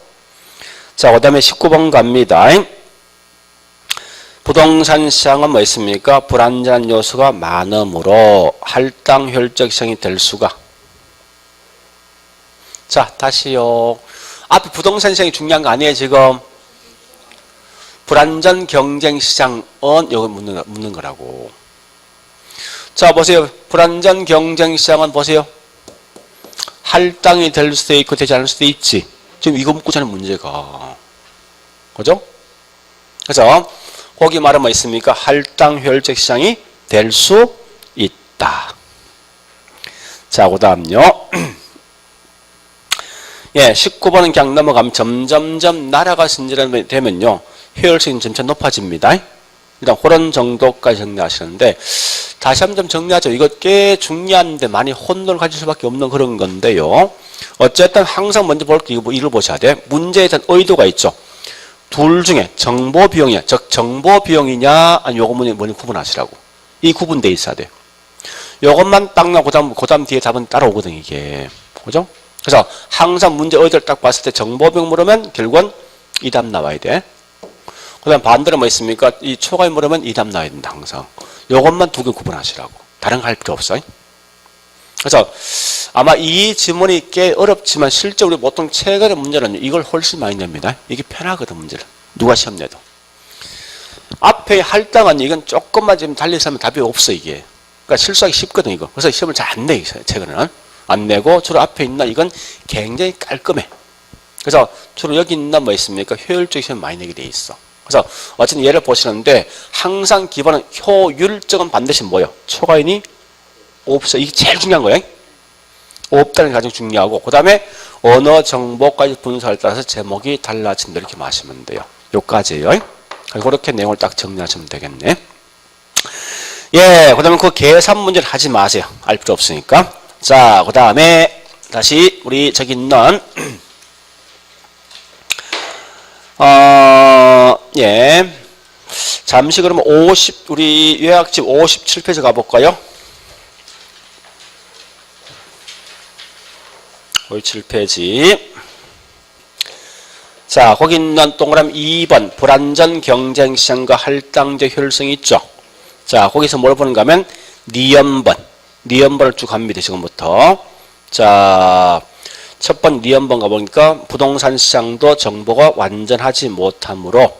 자, 그 다음에 19번 갑니다. 부동산 시장은 뭐 있습니까? 불안전한 요소가 많으므로 할당 효율적 시장이 될 수가. 자, 다시요. 앞에 부동산 시장이 중요한 거 아니에요, 지금? 불안전 경쟁 시장은 여기 묻는 거라고. 자, 보세요. 불안전 경쟁 시장은 보세요. 할당이 될 수도 있고 되지 않을 수도 있지. 지금 이거 묻고 자는 문제가. 그죠? 그래서 거기 말은 뭐 있습니까? 할당 효율적 시장이 될 수 있다. 자, 그 다음요. 예, 19번은 그냥 넘어가면 점점점 나라가 선진되면요. 효율성이 점차 높아집니다. 일단 그런 정도까지 정리하시는데 다시 한 번 정리하죠. 이거 꽤 중요한데 많이 혼돈을 가질 수밖에 없는 그런 건데요. 어쨌든 항상 먼저 볼 게 이걸 보셔야 돼. 문제에 대한 의도가 있죠. 둘 중에 정보 비용이야. 즉 정보 비용이냐 아니 요거는 뭐니 구분하시라고. 이 구분돼 있어야 돼요. 요것만 딱 나고 그다음 뒤에 답은 따라오거든 이게. 그죠? 그래서 항상 문제 의도를 딱 봤을 때 정보 비용 물으면 결국은 이 답 나와야 돼. 그 다음 반대로 뭐 있습니까? 이 초과에 물으면 이 답 나와야 된다 항상. 요것만 두 개 구분하시라고. 다른 거 할 필요 없어. 그래서 아마 이 지문이 꽤 어렵지만 실제로 우리 보통 최근의 문제는 이걸 훨씬 많이 냅니다. 이게 편하거든 문제를. 누가 시험 내도. 앞에 할당은 이건 조금만 지금 달리서 하면 답이 없어 이게. 그러니까 실수하기 쉽거든 이거. 그래서 시험을 잘 안 내 최근에는. 안 내고 주로 앞에 있나 이건 굉장히 깔끔해. 그래서 주로 여기 있나 뭐 있습니까? 효율적 시험 많이 내게 돼 있어. 그래서 어쨌든 예를 보시는데 항상 기본은 효율적은 반드시 뭐예요? 초과인이 없어. 이게 제일 중요한 거예요. 없다는 게 가장 중요하고 그 다음에 언어 정보까지 분석에 따라서 제목이 달라진다 이렇게 마시면 돼요. 요까지예요. 그렇게 내용을 딱 정리하시면 되겠네. 예, 그 다음에 그 계산 문제를 하지 마세요. 알 필요 없으니까. 자, 그 다음에 다시 우리 저기 있는 예. 잠시 그러면 우리 요약집 57페이지 가볼까요? 57페이지. 자, 거기 있는 동그라미 2번. 불안전 경쟁 시장과 할당적 효율성이 있죠. 자, 거기서 뭘 보는가 하면, 니은번. 니은번을 쭉 갑니다, 지금부터. 자, 첫 번 니은번 가보니까 부동산 시장도 정보가 완전하지 못하므로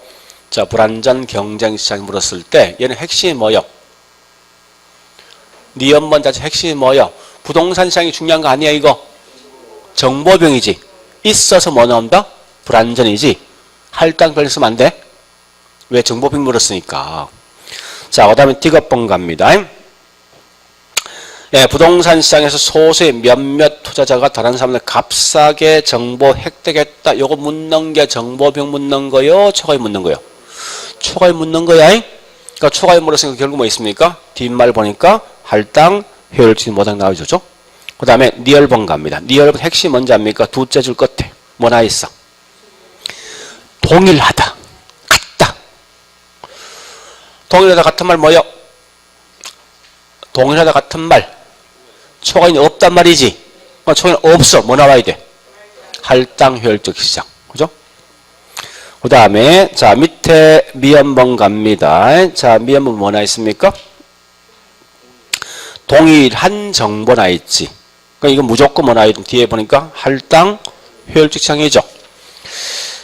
자, 불안전 경쟁 시장이 물었을 때 얘는 핵심이 뭐요? 니은번 자체 핵심이 뭐요? 부동산 시장이 중요한 거 아니야 이거? 정보병이지. 있어서 뭐 나온다? 불안전이지. 할당 별로 쓰면 안 돼? 왜? 정보병 물었으니까. 자, 그 다음에 디귿번 갑니다. 예, 부동산 시장에서 소수의 몇몇 투자자가 다른 사람들 값싸게 정보 획득했다. 요거 묻는 게 정보병 묻는 거요? 초과에 묻는 거요? 초과에 묻는 거야. 그러니까 초과에 물었으니까 결국 뭐 있습니까? 뒷말 보니까 할당 효율치 못한 나와주죠. 그 다음에 니얼번 갑니다. 니얼번 핵심 뭔지 압니까? 두째 줄 끝에 뭐 나와 있어? 동일하다. 같다. 동일하다 같은 말 뭐요? 동일하다 같은 말. 초과인이 없단 말이지. 초과인 없어. 뭐 나와야 돼? 할당 효율적 시장. 그죠? 그 다음에, 자, 밑에 미연번 갑니다. 자, 미연번 뭐 나와 있습니까? 동일한 정보나 있지. 그러니까 이거 무조건 뭐나 있든 뒤에 보니까 할당 효율적 시장이죠.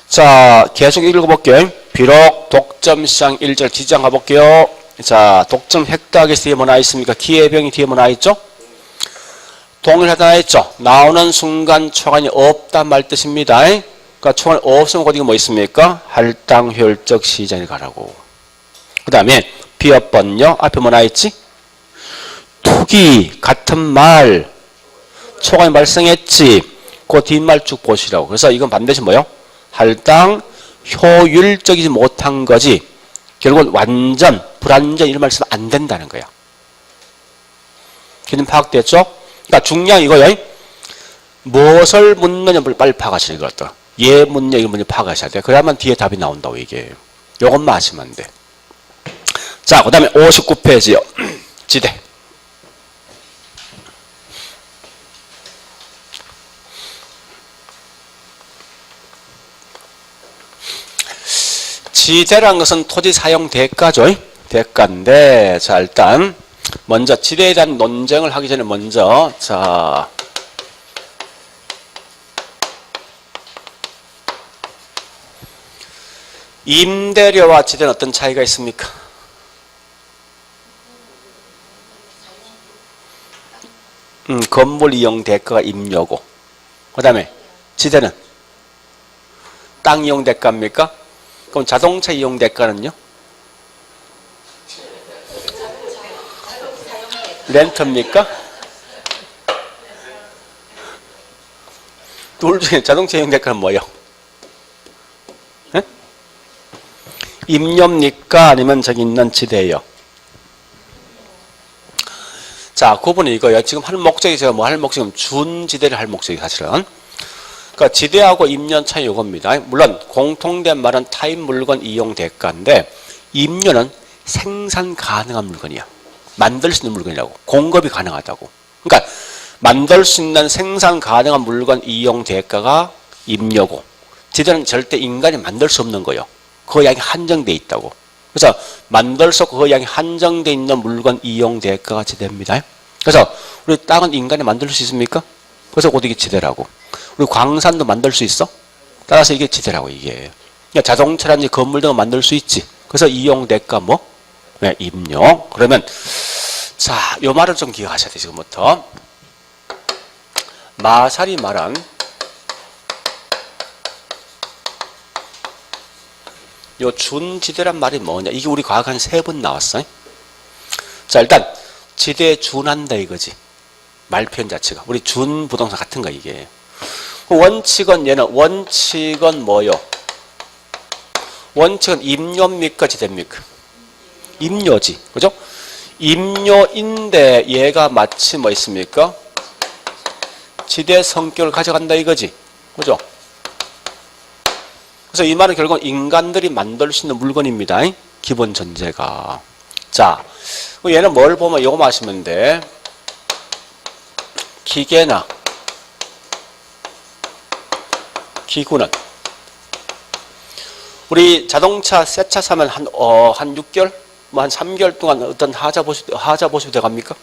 자, 계속 읽어볼게요. 비록 독점 시장 1절 지장 가볼게요. 자, 독점 획득하기 뒤에 뭐나 있습니까? 기회병이 뒤에 뭐나 있죠? 동일하다 했죠. 나오는 순간 초간이 없다 말 뜻입니다. 그러니까 초간이 없으면 거기가 뭐 있습니까? 할당 효율적 시장에 가라고. 그 다음에 비어번요. 앞에 뭐나 있지? 투기 같은 말 초간이 발생했지. 그 뒷말 쭉 보시라고. 그래서 이건 반드시 뭐요? 할당 효율적이지 못한 거지. 결국은 완전 불완전 이런 말 쓰면 안 된다는 거야. 개념 파악됐죠? 그러니까 중요한 이거요. 무엇을 묻느냐를 빨리 파악하시는 것 같다. 예 묻냐 이거 먼저 파악하셔야 돼. 그래야만 뒤에 답이 나온다고 이게. 요것만 하시면 안 돼. 자, 그 다음에 59페이지요. 지대. 지대라는 것은 토지 사용 대가죠. 대가인데, 자, 일단, 먼저 지대에 대한 논쟁을 하기 전에 먼저, 자, 임대료와 지대는 어떤 차이가 있습니까? 건물 이용 대가가 임료고, 그 다음에 지대는 땅 이용 대가입니까? 그럼 자동차 이용 대가는요? 렌트입니까? 둘 중에 자동차 이용 대가는 뭐예요? 네? 임료입니까? 아니면 저기 있는 지대예요? 자, 구분이 이거예요. 지금 할 목적이 제가 뭐 할 목적은 준지대를 할 목적이 사실은. 그러니까 지대하고 임료는 차이 이겁니다. 물론 공통된 말은 타인 물건 이용 대가인데 임료는 생산 가능한 물건이야. 만들 수 있는 물건이라고. 공급이 가능하다고. 그러니까 만들 수 있는 생산 가능한 물건 이용 대가가 임료고 지대는 절대 인간이 만들 수 없는 거예요. 그 양이 한정돼 있다고. 그래서 만들 수 없고 그 양이 한정돼 있는 물건 이용 대가가 지대입니다. 그래서 우리 땅은 인간이 만들 수 있습니까? 그래서 곧 이게 지대라고. 우리 광산도 만들 수 있어? 따라서 이게 지대라고 이게. 그러니까 자동차라든지 건물 등을 만들 수 있지. 그래서 이용 대가 뭐? 네, 임료. 그러면 자, 요 말을 좀 기억하셔야 돼 지금부터. 마살이 말한 요 준지대란 말이 뭐냐? 이게 우리 과학 한 3번 나왔어요. 자, 일단 지대에 준한다 이거지. 말 표현 자체가. 우리 준 부동산 같은 거 이게. 원칙은 얘는 원칙은 뭐요? 원칙은 임료입니까? 지대입니까? 임료지. 그죠? 임료인데 얘가 마치 뭐 있습니까? 지대 성격을 가져간다 이거지. 그죠? 그래서 이 말은 결국 인간들이 만들 수 있는 물건입니다. 기본 전제가. 자, 얘는 뭘 보면 이거 마시면 돼. 기계나 기구는 우리 자동차 새 차 사면 한 6개월? 뭐 한 3개월 동안 어떤 하자 보수 돼갑니까?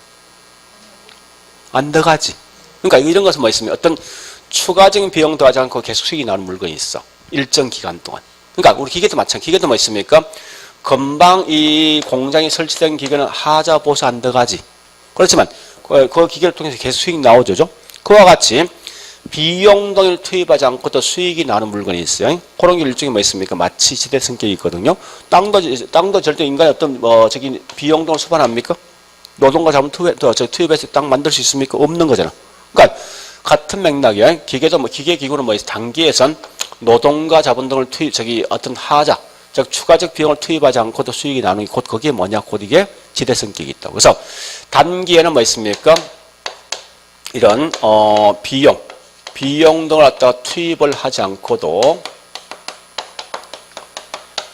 안 들어가지. 그러니까 이런 것은 뭐 있으면 어떤 추가적인 비용 들어가지 않고 계속 수익이 나는 물건이 있어. 일정 기간 동안. 그러니까 우리 기계도 마찬가지. 기계도 뭐 있습니까? 금방 이 공장이 설치된 기계는 하자 보수 안 들어가지. 그렇지만 그 기계를 통해서 계속 수익이 나오죠. 그와 같이 비용 등을 투입하지 않고도 수익이 나는 물건이 있어요. 그런 게 일종의 뭐 있습니까? 마치 지대 성격이 있거든요. 땅도 절대 인간이 어떤 저기 비용 등을 수반합니까? 노동과 자본 투입해서 땅 만들 수 있습니까? 없는 거잖아. 그러니까 같은 맥락이야. 기계도 뭐 기계 기구는 뭐 단기에선 노동과 자본 등을 어떤 하자, 즉 추가적 비용을 투입하지 않고도 수익이 나는 곧 거기에 뭐냐? 곧 이게 지대 성격이 있다고. 그래서 단기에는 뭐 있습니까? 이런 비용 등을 갖다가 투입을 하지 않고도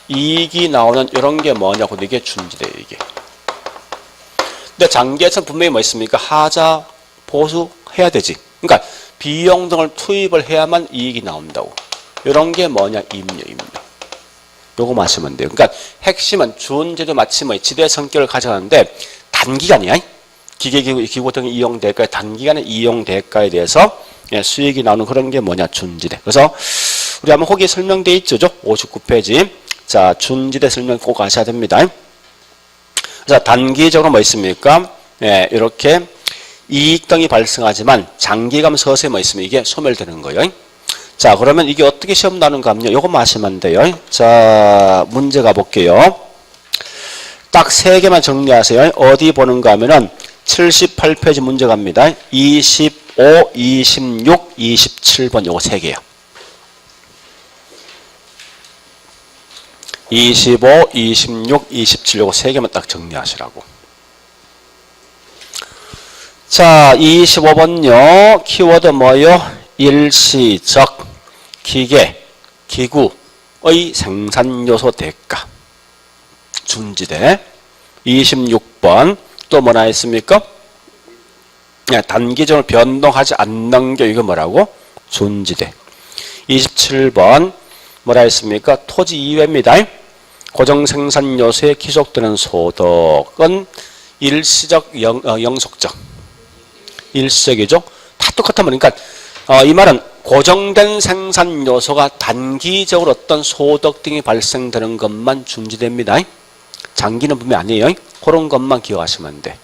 이익이 나오는 이런 게 뭐냐고 이게 준지대예요 이게. 근데 장기에서는 분명히 뭐 있습니까? 하자 보수해야 되지. 그러니까 비용 등을 투입을 해야만 이익이 나온다고. 이런 게 뭐냐? 임료. 요거 마시면 돼요. 그러니까 핵심은 준지대 마치 뭐 지대 성격을 가져가는데 단기간이야. 기계기구 등 이용 대가에 단기간에 이용 대가에 대해서 수익이 나오는 그런 게 뭐냐? 준지대. 그래서 우리 한번 거기에 설명돼 있죠? 59페이지. 자, 준지대 설명 꼭 아셔야 됩니다. 자, 단기적으로 뭐 있습니까? 이렇게 이익 등이 발생하지만 장기감 서서히 뭐 있으면 이게 소멸되는 거예요. 자, 그러면 이게 어떻게 시험 나는가 하면요. 요것만 하시면 돼요. 자, 문제 가볼게요. 딱 3개만 정리하세요. 어디 보는가 하면은 78페이지 문제 갑니다. 25, 26, 27번 요거 3개요. 25, 26, 27 요거 3개만 딱 정리하시라고. 자, 25번요. 키워드 뭐요? 일시적, 기계, 기구의 생산요소 대가. 준지대. 26번 또 뭐나 했습니까? 단기적으로 변동하지 않는 게 이거 뭐라고? 준지대. 27번 뭐라 했습니까? 토지 이외입니다. 고정생산 요소에 기속되는 소득은 일시적, 영속적. 일시적이죠. 다 똑같아 보니까 이 말은 고정된 생산 요소가 단기적으로 어떤 소득 등이 발생되는 것만 준지됩니다. 장기는 분명 아니에요. 그런 것만 기억하시면 돼.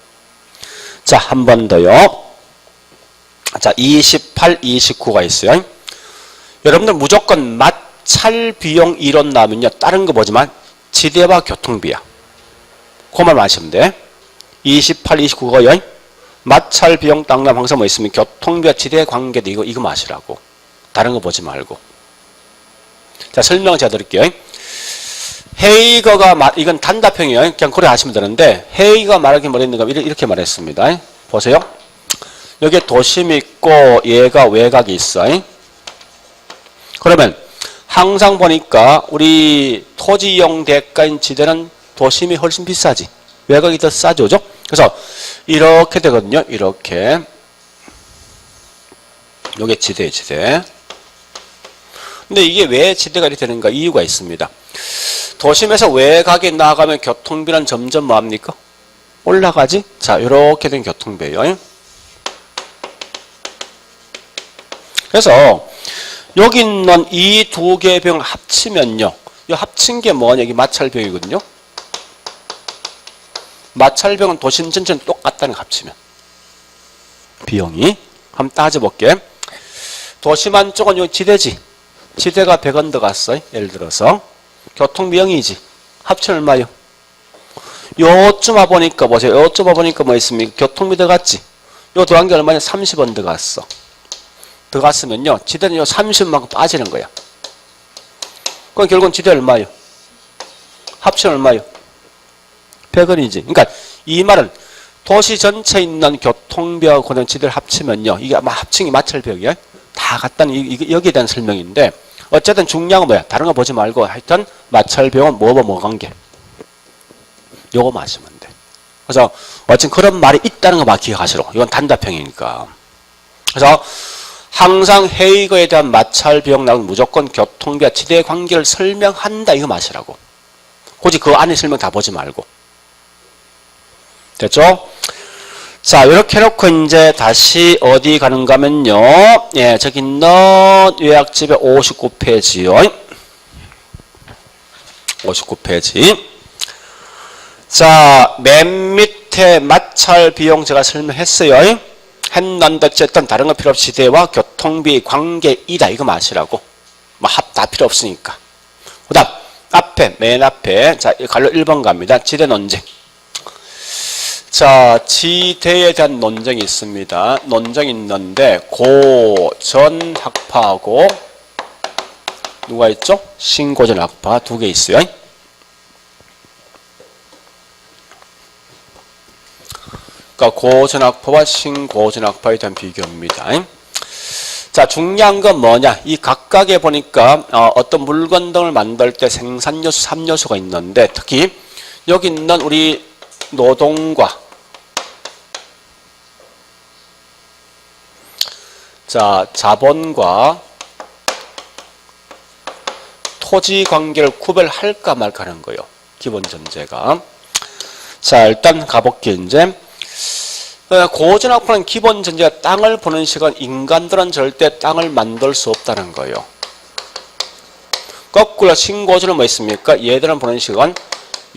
자, 한 번 더요. 자, 28, 29가 있어요. 여러분들 무조건 마찰 비용 이론 나오면요. 다른 거 보지만 지대와 교통비야. 그만 아시면 돼. 28, 29가요. 마찰 비용 딱 나오면 항상 뭐 있으면 교통비와 지대 관계도 이거 마시라고. 다른 거 보지 말고. 자, 설명 제가 드릴게요. 헤이거가 이건 단답형이에요. 그냥 그래 하시면 되는데 헤이거가 말하기 뭐랬는가 이렇게 말했습니다. 보세요. 여기에 도심이 있고 얘가 외곽이 있어. 그러면 항상 보니까 우리 토지 이용 대가인 지대는 도심이 훨씬 비싸지. 외곽이 더 싸죠. 그죠? 그래서 이렇게 되거든요. 이렇게. 요게 지대. 근데 이게 왜 지대가 이렇게 되는가? 이유가 있습니다. 도심에서 외곽에 나가면 교통비는 점점 뭐합니까? 올라가지? 자, 이렇게 된 교통비예요. 그래서 여기 있는 이 두 개의 비용을 합치면요. 이 합친 게 뭐냐? 이게 마찰비용이거든요. 마찰비용은 도심 전체는 똑같다는 거 합치면. 비용이. 한번 따져볼게. 도심 한쪽은 여기 지대지. 지대가 100원 들어갔어요. 예를 들어서. 교통비 0이지. 합치면 얼마요? 요쯤 와보니까 보세요. 요쯤 와보니까 뭐 있습니까? 교통비 들어갔지. 요 더한 게 얼마냐? 30원 들어갔어. 들어갔으면요. 지대는 요 30만큼 빠지는 거야. 그럼 결국은 지대 얼마요? 합치면 얼마요? 100원이지. 그러니까 이 말은 도시 전체에 있는 교통비하고 그냥 지대를 합치면요. 이게 아마 합칭이 마찰비용이야. 다 같다는 여기에 대한 설명인데 어쨌든 중요한 건 뭐야? 다른 거 보지 말고 하여튼 마찰비용은 뭐 관계. 요거 마시면 돼. 그래서 어쨌든 그런 말이 있다는 거 막 기억하시라고. 이건 단답형이니까. 그래서 항상 헤이거에 대한 마찰비용 나오면 무조건 교통비와 지대의 관계를 설명한다. 이거 마시라고. 굳이 그 안에 설명 다 보지 말고. 됐죠? 자, 이렇게 해놓고 이제 다시 어디 가는가 하면요. 예, 저기 있는 요약집의 59페이지요. 59페이지. 자, 맨 밑에 마찰 비용 제가 설명했어요. 했는데 어쨌든 다른 거 필요 없이 지대와 교통비 관계이다. 이거 마시라고. 뭐 합 다 필요 없으니까. 그 다음, 맨 앞에. 자, 갈로 1번 갑니다. 지대 논쟁. 자, 지대에 대한 논쟁이 있습니다. 논쟁이 있는데 고전 학파하고 누가 있죠? 신고전 학파 두 개 있어요. 그러니까 고전 학파와 신고전 학파에 대한 비교입니다. 자, 중요한 건 뭐냐? 이 각각에 보니까 어떤 물건 등을 만들 때 생산요소 3요소가 있는데 특히 여기 있는 우리 노동과 자, 자본과 토지 관계를 구별할까 말까 하는 거예요. 기본 전제가. 자, 일단 가볼게요. 이제 고전학파는 기본 전제가 땅을 보는 시간 인간들은 절대 땅을 만들 수 없다는 거예요. 거꾸로 신고전은 뭐 있습니까? 얘들은 보는 시간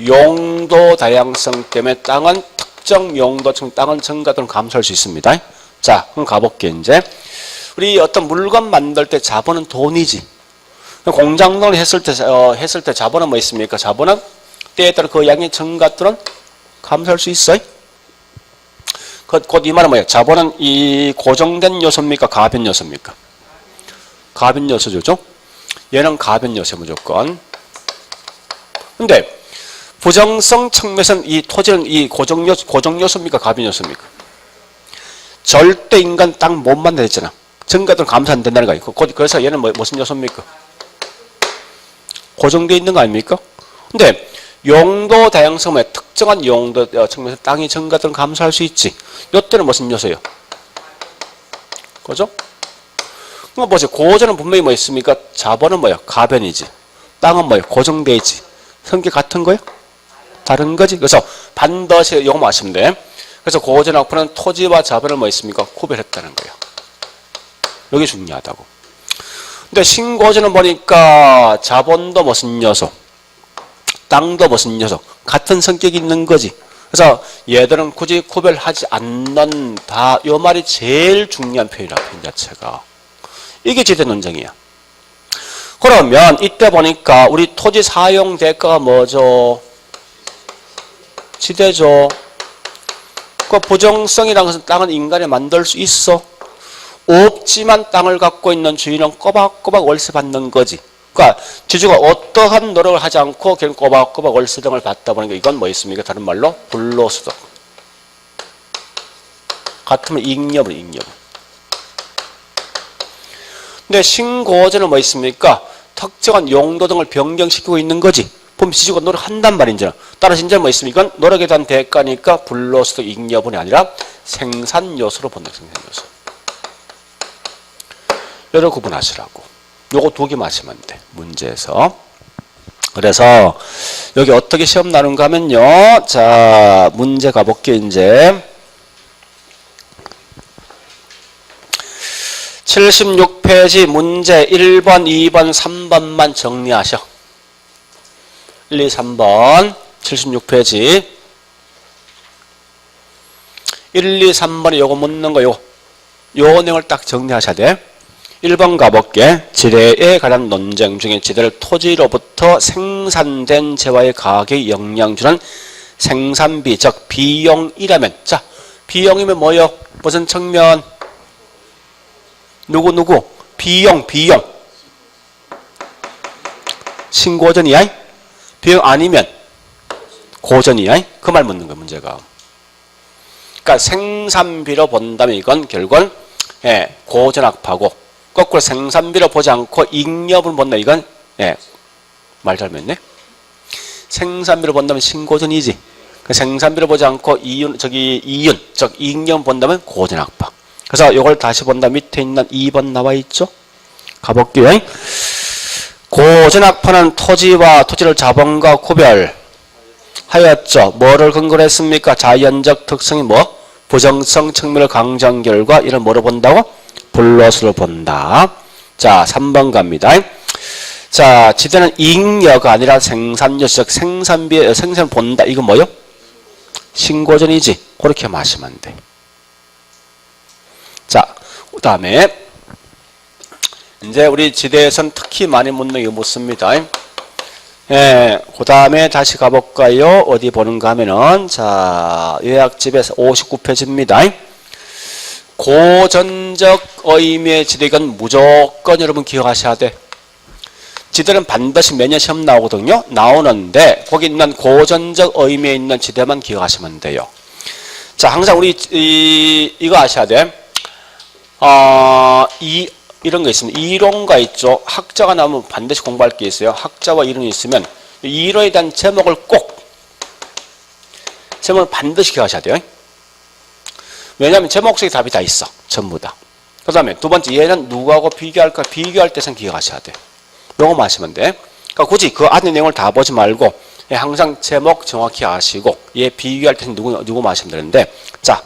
용도 다양성 때문에 땅은 특정 용도층 땅은 증가도는 감소할 수 있습니다. 자, 그럼 가볼게 이제. 우리 어떤 물건 만들 때 자본은 돈이지. 공장놀이 했을 때 자본은 뭐 있습니까? 자본은 때에 따라 그 양의 증가도는 감소할 수 있어요. 곧 이 말은 뭐예요? 자본은 이 고정된 요소입니까? 가변 요소입니까? 가변 요소죠. 얘는 가변 요소 무조건. 근데 부정성 측면에서는 이 토지는 이 고정 요소입니까? 가변 요소입니까? 절대 인간 땅 못 만들었잖아. 증가도는 감소 안 된다는 거예요. 그래서 얘는 무슨 요소입니까? 고정되어 있는 거 아닙니까? 근데 용도 다양성의 특정한 용도 측면에서 땅이 증가도는 감소할 수 있지. 이때는 무슨 요소예요? 그죠? 그럼 뭐지? 고전은 분명히 뭐 있습니까? 자본은 뭐예요? 가변이지. 땅은 뭐예요? 고정되어 있지. 성격 같은 거예요? 다른 거지. 그래서 반드시 이거 아시면 돼. 그래서 고전학파는 토지와 자본을 뭐 있습니까? 구별했다는 거예요. 여기 중요하다고. 근데 신고전은 보니까 자본도 무슨 요소, 땅도 무슨 요소, 같은 성격이 있는 거지. 그래서 얘들은 굳이 구별하지 않는다. 이 말이 제일 중요한 표현이라, 표현 자체가. 이게 지대 논쟁이야. 그러면 이때 보니까 우리 토지 사용 대가가 뭐죠? 지대죠. 그 부정성이라는 것은 땅은 인간이 만들 수 있어. 없지만 땅을 갖고 있는 주인은 꼬박꼬박 월세 받는 거지. 그러니까 지주가 어떠한 노력을 하지 않고 그냥 꼬박꼬박 월세 등을 받다 보니까 이건 뭐 있습니까? 다른 말로 불로소득. 같으면 잉여분, 잉여분. 근데 신고전은 뭐 있습니까? 특정한 용도 등을 변경시키고 있는 거지. 그럼 지주가 노력한단 말인지. 따라서 이제 뭐 있습니까? 노력에 대한 대가니까 불로소득 잉여분이 아니라 생산요소로 본다. 생산요소. 요를 구분하시라고. 요거 두 개 마시면 돼. 문제에서. 그래서 여기 어떻게 시험 나눈가 하면요. 자, 문제 가볼게요. 이제 76페이지 문제 1번, 2번, 3번만 정리하셔. 1, 2, 3번 76페이지 1, 2, 3번에 요거 묻는 거 요 내용을 딱 정리하셔야 돼. 1번 가볼게. 지대에 관한 논쟁 중에 지대를 토지로부터 생산된 재화의 가격에 영향 주는 생산비, 즉 비용이라면, 자, 비용이면 뭐요? 무슨 측면? 누구? 비용. 신고전이야? 비용 아니면 고전이야? 그 말 묻는 거야, 문제가. 그러니까 생산비로 본다면 이건 결국은 고전학파고, 거꾸로 생산비로 보지 않고 잉여분을 본다. 이건 말 잘못했네. 생산비로 본다면 신고전이지. 생산비로 보지 않고 이윤, 즉 잉여분 본다면 고전학파. 그래서 이걸 다시 본다. 밑에 있는 2번 나와 있죠. 가볼게요. 고전학파는 토지와 토지를 자본과 구별하였죠. 뭐를 근거로 했습니까? 자연적 특성이 뭐? 부정성 측면을 강조한 결과 이를 뭐로 본다고? 불로소를 본다. 자, 3번 갑니다. 자, 지대는 잉여가 아니라 생산요, 즉 생산비의 생산을 본다. 이건 뭐요? 신고전이지. 그렇게 마시면 돼. 자, 그 다음에 이제 우리 지대에서는 특히 많이 묻는 게 묻습니다. 그 다음에 다시 가볼까요? 어디 보는가 하면은, 자, 요약집에서 59페이지입니다. 고전적 의미의 지대건 무조건 여러분 기억하셔야 돼. 지대는 반드시 매년 시험 나오거든요. 나오는데 거기 있는 고전적 의미에 있는 지대만 기억하시면 돼요. 자, 항상 우리 이거 아셔야 돼. 이런 거 있습니다. 이론가 있죠. 학자가 나오면 반드시 공부할 게 있어요. 학자와 이론이 있으면 이론에 대한 제목을 반드시 기억하셔야 돼요. 왜냐하면 제목 속에 답이 다 있어. 전부 다. 그 다음에 두 번째, 얘는 누구하고 비교할까? 비교할 때는 기억하셔야 돼. 요거만 하시면 돼. 그러니까 굳이 그 안에 내용을 다 보지 말고 항상 제목 정확히 아시고 얘 비교할 때는 누구 마시면 되는데, 자,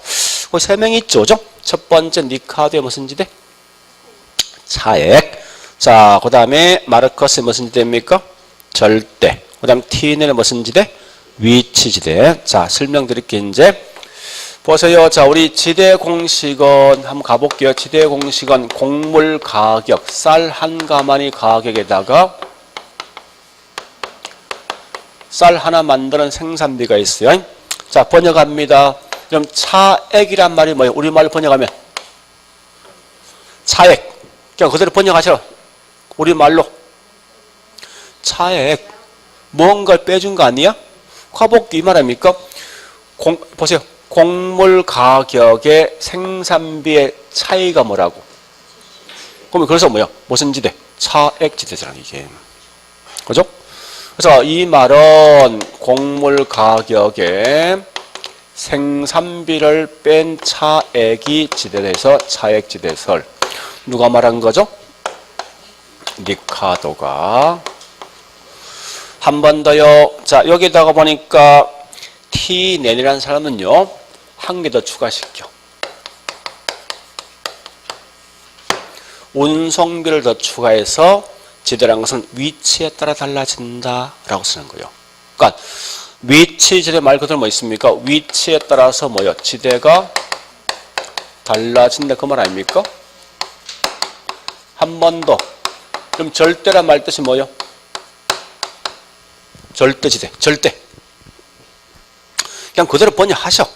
세 명이 있죠. 그죠? 첫 번째 니카도의 무슨 지대? 차액. 자, 그 다음에 마르커스의 무슨 지대입니까? 절대. 그 다음 T는 무슨 지대? 위치 지대. 자, 설명드릴게요. 이제 보세요. 자, 우리 지대 공식은 한번 가볼게요. 지대 공식은 곡물 가격, 쌀 한 가마니 가격에다가 쌀 하나 만드는 생산비가 있어요. 자, 번역합니다. 그럼 차액이란 말이 뭐예요? 우리말로 번역하면 차액. 그냥 그대로 번역하셔. 우리말로 차액. 뭔가를 빼준 거 아니야? 화복기 이 말입니까? 보세요. 곡물 가격의 생산비의 차이가 뭐라고? 그러면 그래서 뭐야? 무슨 지대? 차액 지대잖아, 이게. 그죠? 그래서 이 말은 곡물 가격의 생산비를 뺀 차액이 지대돼서 차액 지대설. 누가 말한 거죠? 니카도가. 한 번 더요. 자, 여기다가 보니까 T낸이라는 사람은요. 한 개 더 추가시켜. 운송비를 더 추가해서 지대라는 것은 위치에 따라 달라진다라고 쓰는 거예요. 그러니까 위치 지대 말 그대로 뭐 있습니까? 위치에 따라서 뭐요? 지대가 달라진다 그 말 아닙니까? 한 번 더. 그럼 절대란 말 뜻이 뭐요? 절대 지대. 절대. 그냥 그대로 번역하셔.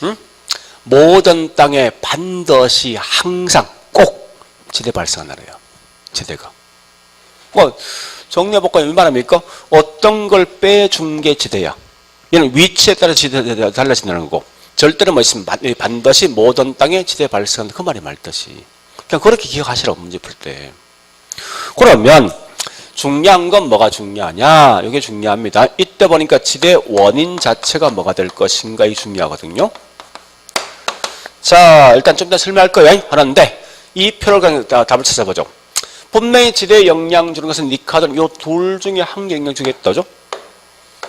응? 모든 땅에 반드시 항상 꼭 지대 발생하나요. 지대가. 뭐 정리해볼까? 이 말합니까? 어떤 걸 빼준 게 지대야. 얘는 위치에 따라 지대가 달라진다는 거고. 절대로 뭐 있으면 반드시 모든 땅에 지대 발생한다. 그 말이 말듯이. 그냥 그렇게 기억하시라고 문제 풀 때. 그러면 중요한 건 뭐가 중요하냐? 이게 중요합니다. 이때 보니까 지대 원인 자체가 뭐가 될 것인가 이 중요하거든요. 자, 일단 좀 더 설명할 거예요. 하는데 이 표를 답을 찾아보죠. 분명히 지대에 영향 주는 것은 니카도는 이 둘 중에 한 개 영향 주겠다죠.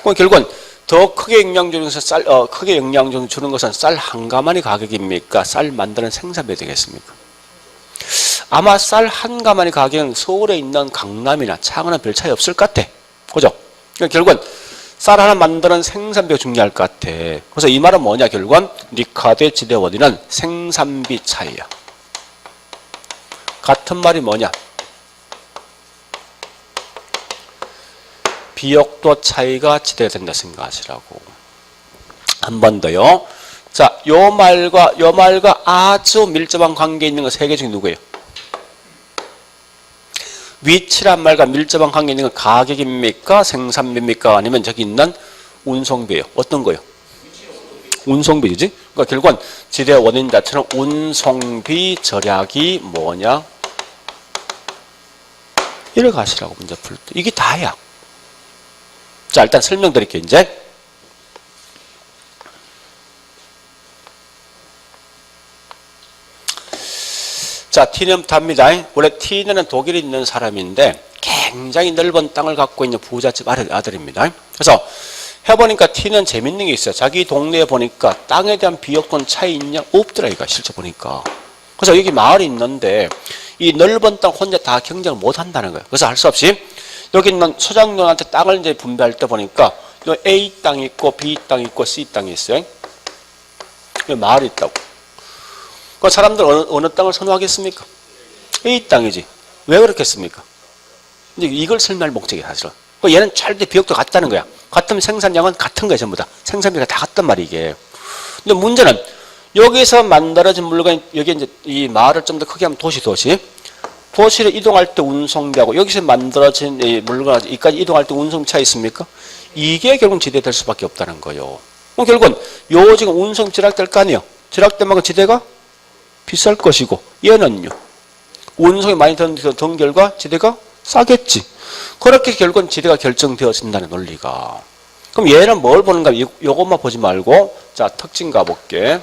그럼 결국은 더 크게 영향 주는 것은 크게 영향 주는 것은 쌀 한 가마니 가격입니까? 쌀 만드는 생산비 되겠습니까? 아마 쌀 한 가마니 가격은 서울에 있는 강남이나 창원은 별 차이 없을 것 같아. 그죠? 그러니까 결국은 쌀 하나 만드는 생산비가 중요할 것 같아. 그래서 이 말은 뭐냐? 결국은 니카도의 지대 원인은 생산비 차이야. 같은 말이 뭐냐? 비옥도 차이가 지대가 된다 생각하시라고. 한 번 더요. 자, 요 말과 아주 밀접한 관계에 있는 거 세 개 중에 누구예요? 위치란 말과 밀접한 관계에 있는 건 가격입니까? 생산비입니까? 아니면 저기 있는 운송비예요. 어떤 거예요? 운송비지. 그러니까 결국은 지대 원인 자체는 운송비 절약이 뭐냐? 이를 가시라고 문제 풀 때. 이게 다야. 자, 일단 설명드릴게요, 이제. 자, T는부터 합니다. 원래 T는 독일에 있는 사람인데 굉장히 넓은 땅을 갖고 있는 부잣집 아들입니다. 그래서 해보니까 T는 재밌는 게 있어요. 자기 동네에 보니까 땅에 대한 비용권 차이 있냐? 없더라, 이거 실제 보니까. 그래서 여기 마을이 있는데 이 넓은 땅 혼자 다 경쟁을 못 한다는 거예요. 그래서 할 수 없이 여기 있는 소장농한테 땅을 이제 분배할 때 보니까 A 땅이 있고 B 땅이 있고 C 땅이 있어요. 여기 마을이 있다고. 그 사람들 어느 땅을 선호하겠습니까? A 땅이지. 왜 그렇겠습니까? 이제 이걸 설명할 목적이야, 사실은. 얘는 절대 비용도 같다는 거야. 같으면 생산량은 같은 거야, 전부 다. 생산비가 다 같단 말이야, 이게. 근데 문제는 여기서 만들어진 물건이 여기 이제 이 마을을 좀 더 크게 하면 도시를 이동할 때 운송비하고 여기서 만들어진 이 물건 여기까지 이동할 때 운송비 차이 있습니까? 이게 결국 지대될 수밖에 없다는 거예요. 그럼 결국은 요 지금 운송 절약될 거 아니에요. 절약된 만큼 지대가 비쌀 것이고 얘는요. 운송이 많이 든 결과 지대가 싸겠지. 그렇게 결국은 지대가 결정되어진다는 논리가. 그럼 얘는 뭘 보는가? 요것만 보지 말고 자 특징 가볼게.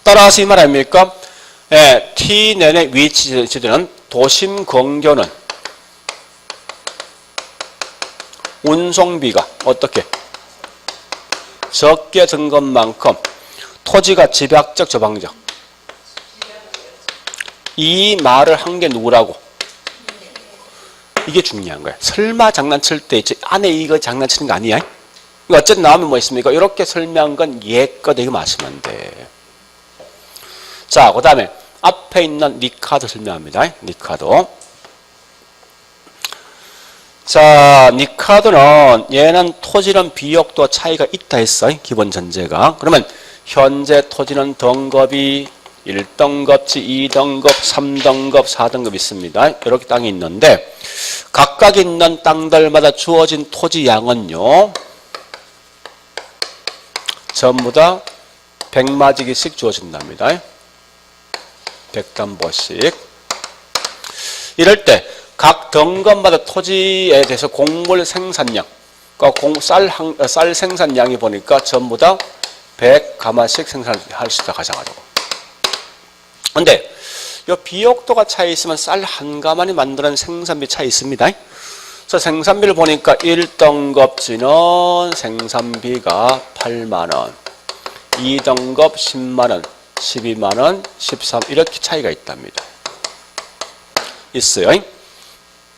따라서 이 말 아닙니까? 예, T낸의 위치 지대는 도심 근교는 운송비가 어떻게? 적게 든 것만큼 토지가 집약적, 저방적. 이 말을 한 게 누구라고? 이게 중요한 거야. 설마 장난칠 때 안에 이거 장난치는 거 아니야? 어쨌든 나오면 뭐 있습니까? 이렇게 설명한 건 얘거 되게 마시면 돼. 자, 그 다음에 앞에 있는 니카도 설명합니다. 니카도. 자, 니카도는 얘는 토지는 비옥도 차이가 있다 했어요. 기본 전제가. 그러면 현재 토지는 등급이 1등급지, 2등급, 3등급, 4등급 있습니다. 이렇게 땅이 있는데 각각 있는 땅들마다 주어진 토지 양은요. 전부 다 100마지기씩 주어진답니다. 100담보씩. 이럴 때 각 등급마다 토지에 대해서 곡물 생산량, 그러니까 쌀 생산량이 보니까 전부 다 100가마씩 생산할 수 있다 가져가지고. 근데 이 비옥도가 차이 있으면 쌀 한 가마니 만드는 생산비 차이 있습니다. 그래서 생산비를 보니까 1등급지는 생산비가 8만원, 2등급 10만원, 12만원, 13 이렇게 차이가 있답니다. 있어요.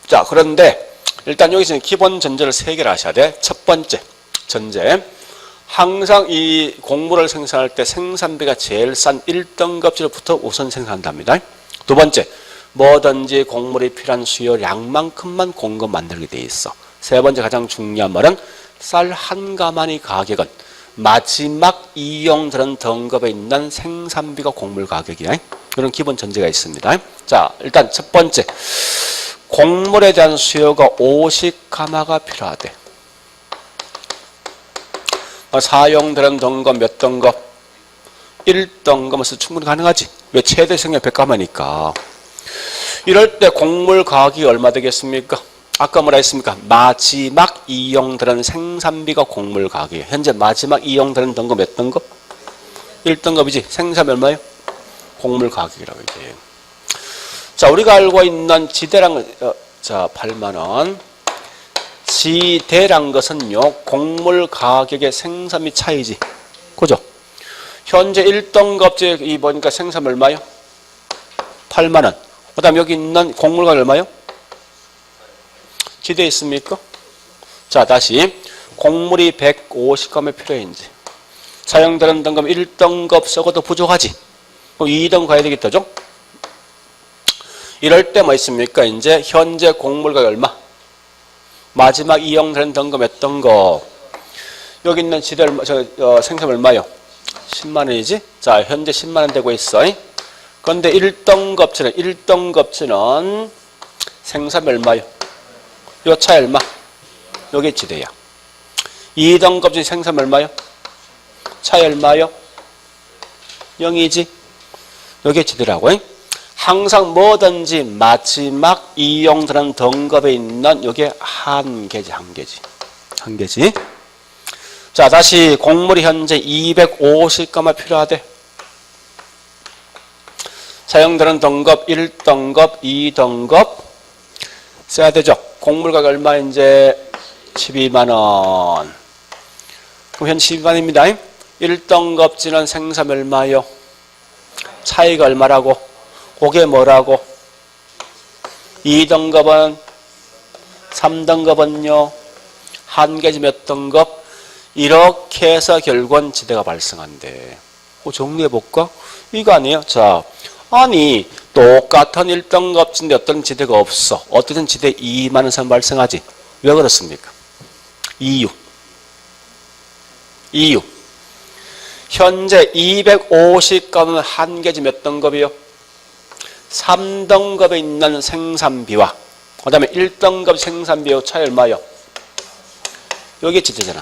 자, 그런데 일단 여기서 기본 전제를 3개를 하셔야 돼. 첫 번째 전제. 항상 이 곡물을 생산할 때 생산비가 제일 싼 1등급지로부터 우선 생산한답니다. 두 번째, 뭐든지 곡물이 필요한 수요량만큼만 공급 만들게 돼 있어. 세 번째 가장 중요한 말은 쌀 한 가마니 가격은 마지막 이용되는 등급에 있는 생산비가 곡물 가격이야. 이런 기본 전제가 있습니다. 자, 일단 첫 번째, 곡물에 대한 수요가 50가마가 필요하대. 사용되는 등급 몇 등급? 1등급에서 충분히 가능하지. 왜? 최대 생량 100가마니까. 이럴 때 곡물 가격이 얼마 되겠습니까? 아까 뭐라 했습니까? 마지막 이용되는 생산비가 곡물 가격이에요. 현재 마지막 이용되는 등급 몇 등급? 1등급이지. 생산비 얼마예요? 곡물 가격이라고 이제. 자, 우리가 알고 있는 지대란 자, 8만원. 지대란 것은요, 곡물 가격의 생산비 차이지. 그죠? 현재 1등급지 이 보니까 생산비 얼마요? 8만원. 그 다음 여기 있는 곡물 가격 얼마요? 지대에 있습니까? 자, 다시. 곡물이 150가마 필요한지. 사용되는 등급 1등급 썩어도 부족하지. 2등급 가야 되겠다죠? 이럴 때 뭐 있습니까? 이제 현재 곡물 가격 얼마? 마지막 이용되는 등급 몇 등급? 여기 있는 지대 얼마, 생산 얼마요? 10만원이지? 자, 현재 10만원 되고 있어. 그런데 1등급지는 생산 얼마요? 요 차이 얼마? 요게 지대야. 2등급지 생산 얼마요? 차이 얼마요? 0이지? 요게 지대라고. 항상 뭐든지 마지막 이용되는 등급에 있는 요게 한 개지. 자, 다시 곡물이 현재 250가마 필요하대. 사용되는 등급 1등급, 2등급 써야 되죠. 곡물 가격 얼마? 이제 12만원. 그럼 현재 12만원입니다. 1등급지는 생산 얼마요? 차이가 얼마라고? 그게 뭐라고? 2등급은? 3등급은요? 한 개지 몇 등급? 이렇게 해서 결국은 지대가 발생한대. 정리해볼까? 이거 아니에요? 자, 아니 똑같은 1등급지인데 어떤 지대가 없어. 어떤 지대 2만원 선 발생하지. 왜 그렇습니까? 이유. 현재 250가면 한 개지 몇 등급이요? 3등급에 있는 생산비와 그 다음에 1등급 생산비의 차이 얼마요? 여기 지대잖아.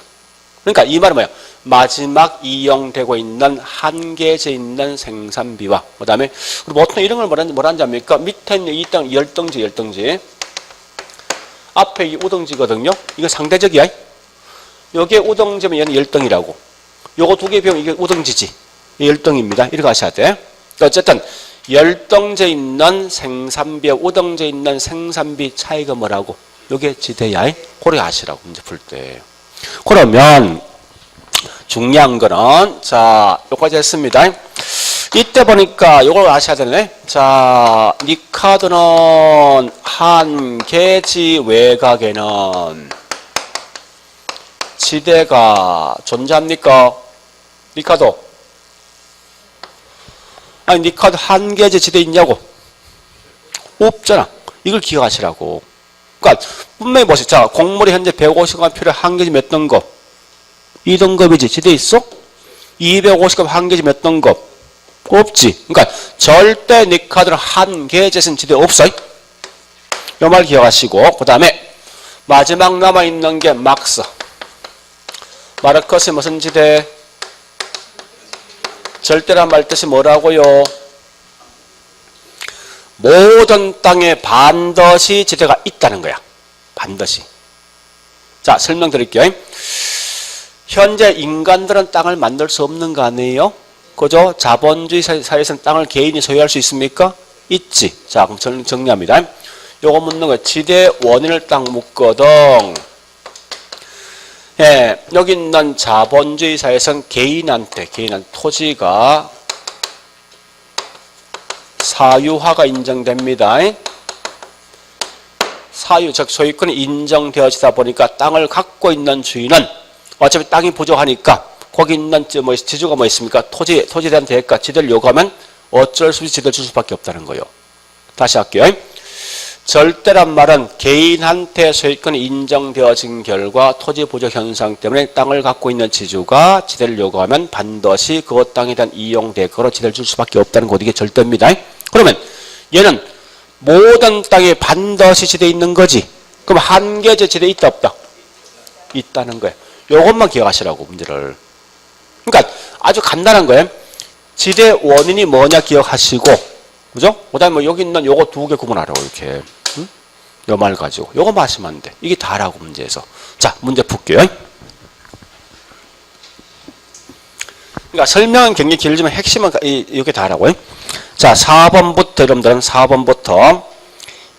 그러니까 이 말은 뭐야? 마지막 이용되고 있는 한계제 있는 생산비와 그 다음에 보통 이런 걸 뭐라는지 압니까? 밑에 있는 이 땅 열등지 앞에 이 우등지거든요. 이거 상대적이야. 여기에 우등지면 얘는 열등이라고. 요거 두 개 비용 이게 우등지지. 열등입니다. 이렇게 하셔야 돼. 그러니까 어쨌든 열등제 있는 생산비와 우등제 있는 생산비 차이가 뭐라고? 요게 지대야. 그렇게 하시라고 문제 풀 때. 그러면 중요한 거는, 자, 여기까지 했습니다. 이때 보니까 요걸 아셔야 되네. 자, 니 카드는 한 계지 외곽에는 지대가 존재합니까? 니 카드. 아니, 니 카드 한 계지 지대 있냐고? 없잖아. 이걸 기억하시라고. 그러니까 분명히 보세요. 자, 곡물이 현재 150g 필요해. 한 계지 몇 등급? 2등급이지. 지대 있어? 250g 한 계지 몇 등급? 없지. 그러니까 절대 니 카드는 한 계제선 지대 없어. 이 말 기억하시고, 그 다음에 마지막 남아있는 게 막스. 마르커스의 무슨 지대? 절대란 말 뜻이 뭐라고요? 모든 땅에 반드시 지대가 있다는 거야. 반드시. 자, 설명드릴게요. 현재 인간들은 땅을 만들 수 없는 거 아니에요? 그죠? 자본주의 사회에서는 땅을 개인이 소유할 수 있습니까? 있지. 자, 그럼 정리합니다. 요거 묻는 거예요. 지대 원인을 딱 묻거든. 예, 여기 있는 자본주의 사회에서는 개인한테 토지가 사유화가 인정됩니다. 사유, 즉 소유권이 인정되어지다 보니까 땅을 갖고 있는 주인은 어차피 땅이 부족하니까 거기 있는 지주가 뭐 있습니까? 토지에 대한 대가, 지대를 요구하면 어쩔 수 없이 지대를 줄 수밖에 없다는 거예요. 다시 할게요. 절대란 말은 개인한테 소유권이 인정되어진 결과 토지 부족 현상 때문에 땅을 갖고 있는 지주가 지대를 요구하면 반드시 그 땅에 대한 이용 대가로 지대를 줄 수밖에 없다는 거 이게 절대입니다. 그러면 얘는 모든 땅에 반드시 지대 있는 거지. 그럼 한 계제 지대 있다 없다? 있다는 거예요. 요것만 기억하시라고 문제를. 그러니까 아주 간단한 거예요. 지대 원인이 뭐냐 기억하시고, 그죠? 그 다음에 뭐 여기 있는 요거 두 개 구분하라고 이렇게. 응? 요 말 가지고. 요거 마시면 안 돼. 이게 다라고 문제에서. 자, 문제 풀게요. 그러니까 설명은 굉장히 길지만 핵심은 이게 다라고요. 자, 4번부터 여러분들은 4번부터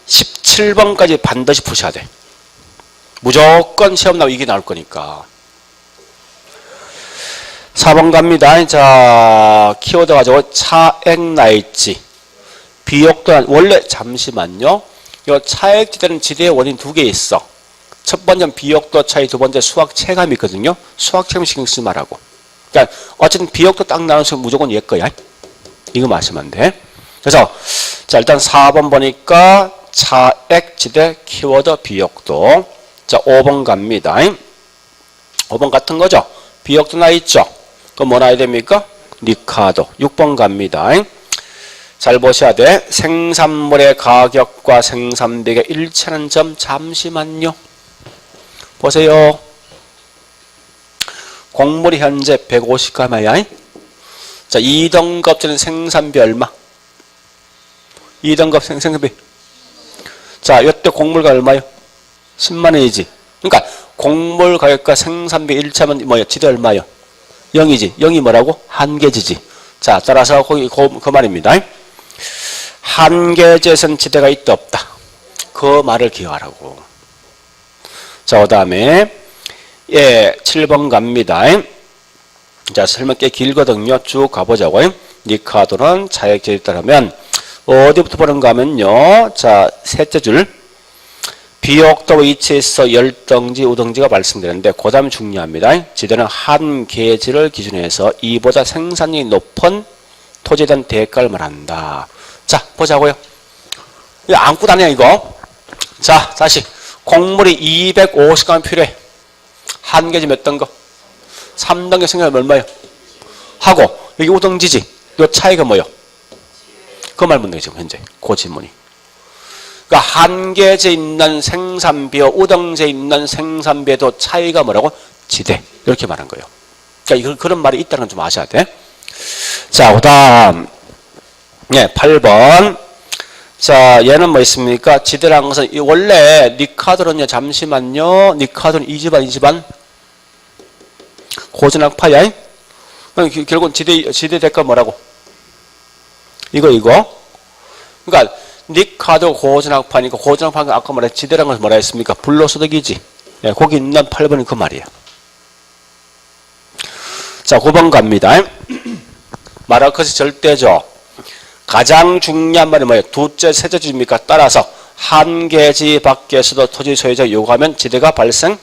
17번까지 반드시 푸셔야 돼. 무조건 시험 나오고 이게 나올 거니까. 4번 갑니다. 자, 키워드 가지고 차액 나있지. 비옥도 원래 잠시만요. 이 차액지대는 지대의 원인 두 개 있어. 첫 번째는 비옥도 차이, 두 번째 수학 체감이 있거든요. 수학 체감 신경 쓰지 말라고. 그러니까 어쨌든 비옥도 딱 나오는 수는 무조건 얘 거야. 이거 마시면 안 돼. 그래서 자, 일단 4번 보니까 차액지대 키워드 비옥도. 자, 5번 갑니다. 5번 같은 거죠. 비옥도 나 있죠. 그럼 뭐 나야 됩니까? 니카도. 6번 갑니다. 잘 보셔야 돼. 생산물의 가격과 생산비가 일치하는 점 잠시만요. 보세요. 곡물이 현재 150g이야. 자, 2등급짜리 생산비 얼마? 2등급 생산비. 자, 이때 곡물가 얼마요? 10만 원이지. 그러니까 곡물 가격과 생산비 일치하면 뭐야? 지대 얼마요? 0이지. 0이 뭐라고? 한 계지지. 자, 따라서 거기 그 말입니다. 한 계제선 지대가 있다 없다. 그 말을 기억하라고. 자, 그 다음에 예, 7번 갑니다. 자, 설명 꽤 길거든요. 쭉 가보자고요. 니카도는 차액제에 따르면 어디부터 보는가 하면요. 자, 셋째 줄. 비옥도 위치에서 열등지, 우등지가 발생되는데 그 다음에 중요합니다. 지대는 한 계지를 기준해서 이보다 생산량이 높은 토지에 대한 대가를 말한다. 자, 보자고요. 이거 안고 다녀 이거. 자, 다시 곡물이 250g 필요해. 한 계지 몇 등급? 3등급 생산량 얼마요? 하고 여기 우등지지. 요 차이가 뭐요? 그 말 묻는 게 지금 현재 그 질문이. 그러니까 한 계제 있는 생산비와 우등지에 있는 생산비에도 차이가 뭐라고? 지대. 이렇게 말한 거예요. 그러니까 그런 말이 있다는 건 좀 아셔야 돼. 자, 그 다음 네, 8번. 자, 얘는 뭐 있습니까? 지대라는 것은 원래 니카드는요, 잠시만요. 니카드는 이 집안 고전학파야. 결국은 지대 대가 뭐라고? 이거. 그러니까 니카드 고전학파니까 고전학파가 아까 말했 지대라는 것은 뭐라 했습니까? 불로소득이지. 예, 거기 있는 8번이 그 말이야. 자, 9번 갑니다. 마르크스 절대죠. 가장 중요한 말이 뭐예요? 두째, 세째 주입니까? 따라서 한 개지 밖에서도 토지 소유자가 요구하면 지대가 발생한다.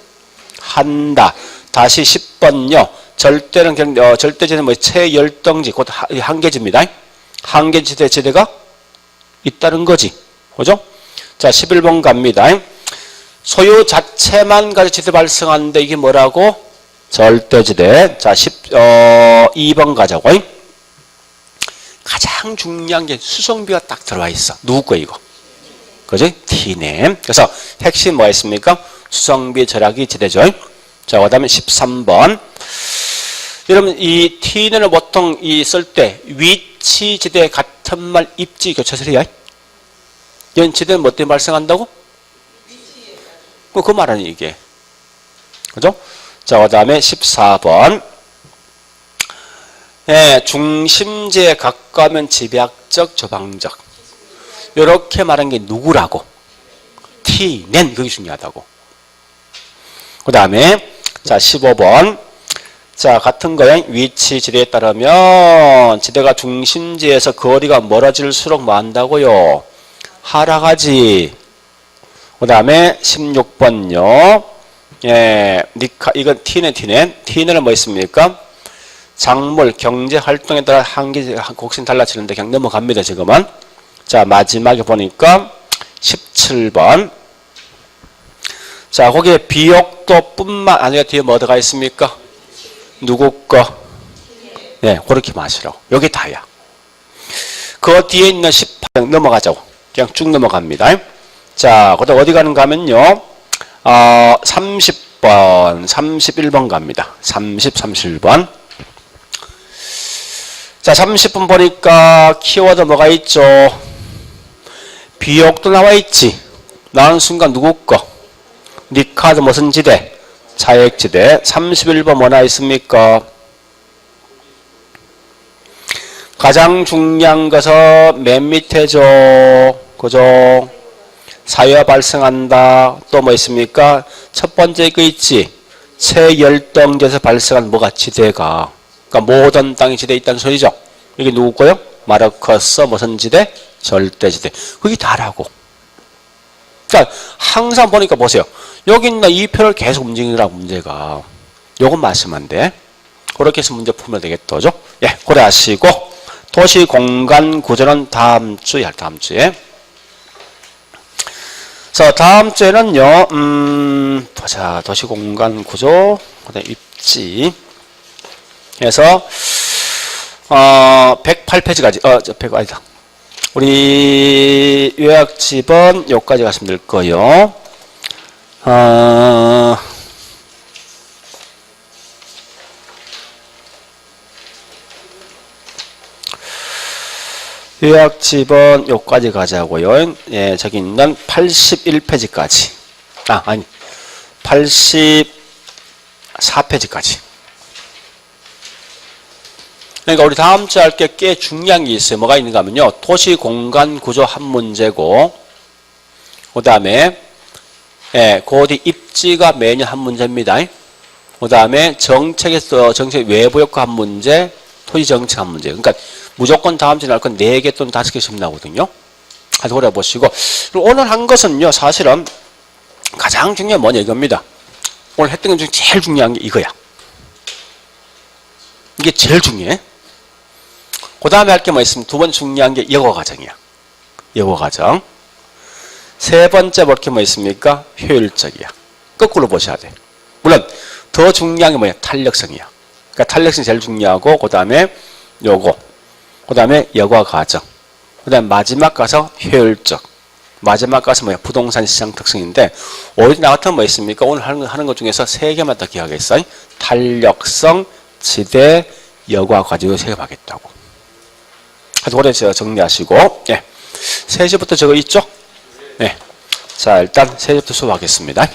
다시 10번요. 절대는 절대지대는 뭐 최열덩지 곧 한 개지입니다. 한 개지대 지대가 있다는 거지. 그죠? 자, 11번 갑니다. 소유 자체만 가지고 지대 발생하는데 이게 뭐라고? 절대지대. 자, 2번 가자고. 가장 중요한 게 수성비가 딱 들어와 있어. 누구 거 이거? 그지? T네. 그래서 핵심 뭐가 있습니까? 수성비 절약이 지대죠. 자, 그 다음에 13번. 여러분, 이 T는 보통 쓸 때 위치 지대 같은 말 입지 교차설이야. 이런 지대는 뭐 때문에 발생한다고? 그 말은 이게. 그죠? 자, 그 다음에 14번. 예, 중심지에 가까우면 집약적, 조방적. 이렇게 말한 게 누구라고? T는 그게 중요하다고. 그 다음에 자 15번. 자, 같은 거에 위치 지대에 따르면 지대가 중심지에서 거리가 멀어질수록 뭐 한다고요? 하락하지. 그 다음에 16번요. 예, 이건 T는 뭐 있습니까? 작물, 경제 활동에 따라 곡선이 달라지는데 그냥 넘어갑니다, 지금은. 자, 마지막에 보니까 17번. 자, 거기에 비옥도 뿐만 아니라 뒤에 뭐 들어가 있습니까? 누구 거? 네, 그렇게 마시라고. 여기 다야. 그 뒤에 있는 18번 넘어가자고. 그냥 쭉 넘어갑니다. 자, 그다음 어디 가는가 하면요. 30번, 31번 갑니다. 31번. 자, 30분 보니까 키워드 뭐가 있죠? 비옥도 나와 있지. 나오는 순간 누구 거? 니 카드 무슨 지대? 자액지대. 31번 뭐 나와 있습니까? 가장 중요한 것은 맨 밑에죠. 그죠? 사유가 발생한다. 또 뭐 있습니까? 첫 번째 거 있지. 최열덩지에서 발생한 뭐가 지대가. 그러니까 모든 땅이 지대에 있다는 소리죠. 이게 누구고요? 마르크스 무슨 지대? 절대지대. 그게 다라고. 그러니까 항상 보니까 보세요. 여기 있는 이 표를 계속 움직이라고 문제가. 요건 맞으면 안 돼. 그렇게 해서 문제 풀면 되겠죠. 예, 그래 하시고 도시 공간 구조는 다음 주에 다음 주에. 자, 다음 주에는요. 자, 도시 공간 구조 그다음에 입지. 그래서 108페이지까지 100 아니다. 우리 요약집은 여기까지 가시면 될 거예요. 요약집은 여기까지 가자고요. 예, 저기 있는 81페이지까지. 아니 84페이지까지. 그러니까 우리 다음 주에 할 게 꽤 중요한 게 있어요. 뭐가 있는가 하면요. 도시 공간 구조 한 문제고, 그 다음에, 예, 그 뒤 입지가 매년 한 문제입니다. 그 다음에 정책 외부 효과 한 문제, 토지 정책 한 문제. 그러니까 무조건 다음 주에 할 건 4개 또는 5개씩 나오거든요. 아주 오래 보시고. 그리고 오늘 한 것은요, 사실은 가장 중요한 뭐냐 이겁니다. 오늘 했던 것 중에 제일 중요한 게 이거야. 이게 제일 중요해. 그 다음에 할 게 뭐 있으면 두 번째 중요한 게 여고 과정이야. 여고 과정. 세 번째 볼 게 뭐 있습니까? 효율적이야. 거꾸로 보셔야 돼. 물론 더 중요한 게 뭐야? 탄력성이야. 그러니까 탄력성이 제일 중요하고 그 다음에 요거. 그 다음에 여고 과정. 그 다음에 마지막 가서 효율적. 마지막 가서 뭐야? 부동산 시장 특성인데 오히려 나 같은 뭐 있습니까? 오늘 하는 것 중에서 3개만 더 기억하겠어요. 탄력성, 지대, 여과 가지고 생각하겠다고. 아주 오래 정리하시고, 예. 3시부터 저거 있죠? 네. 자, 일단 3시부터 수업하겠습니다.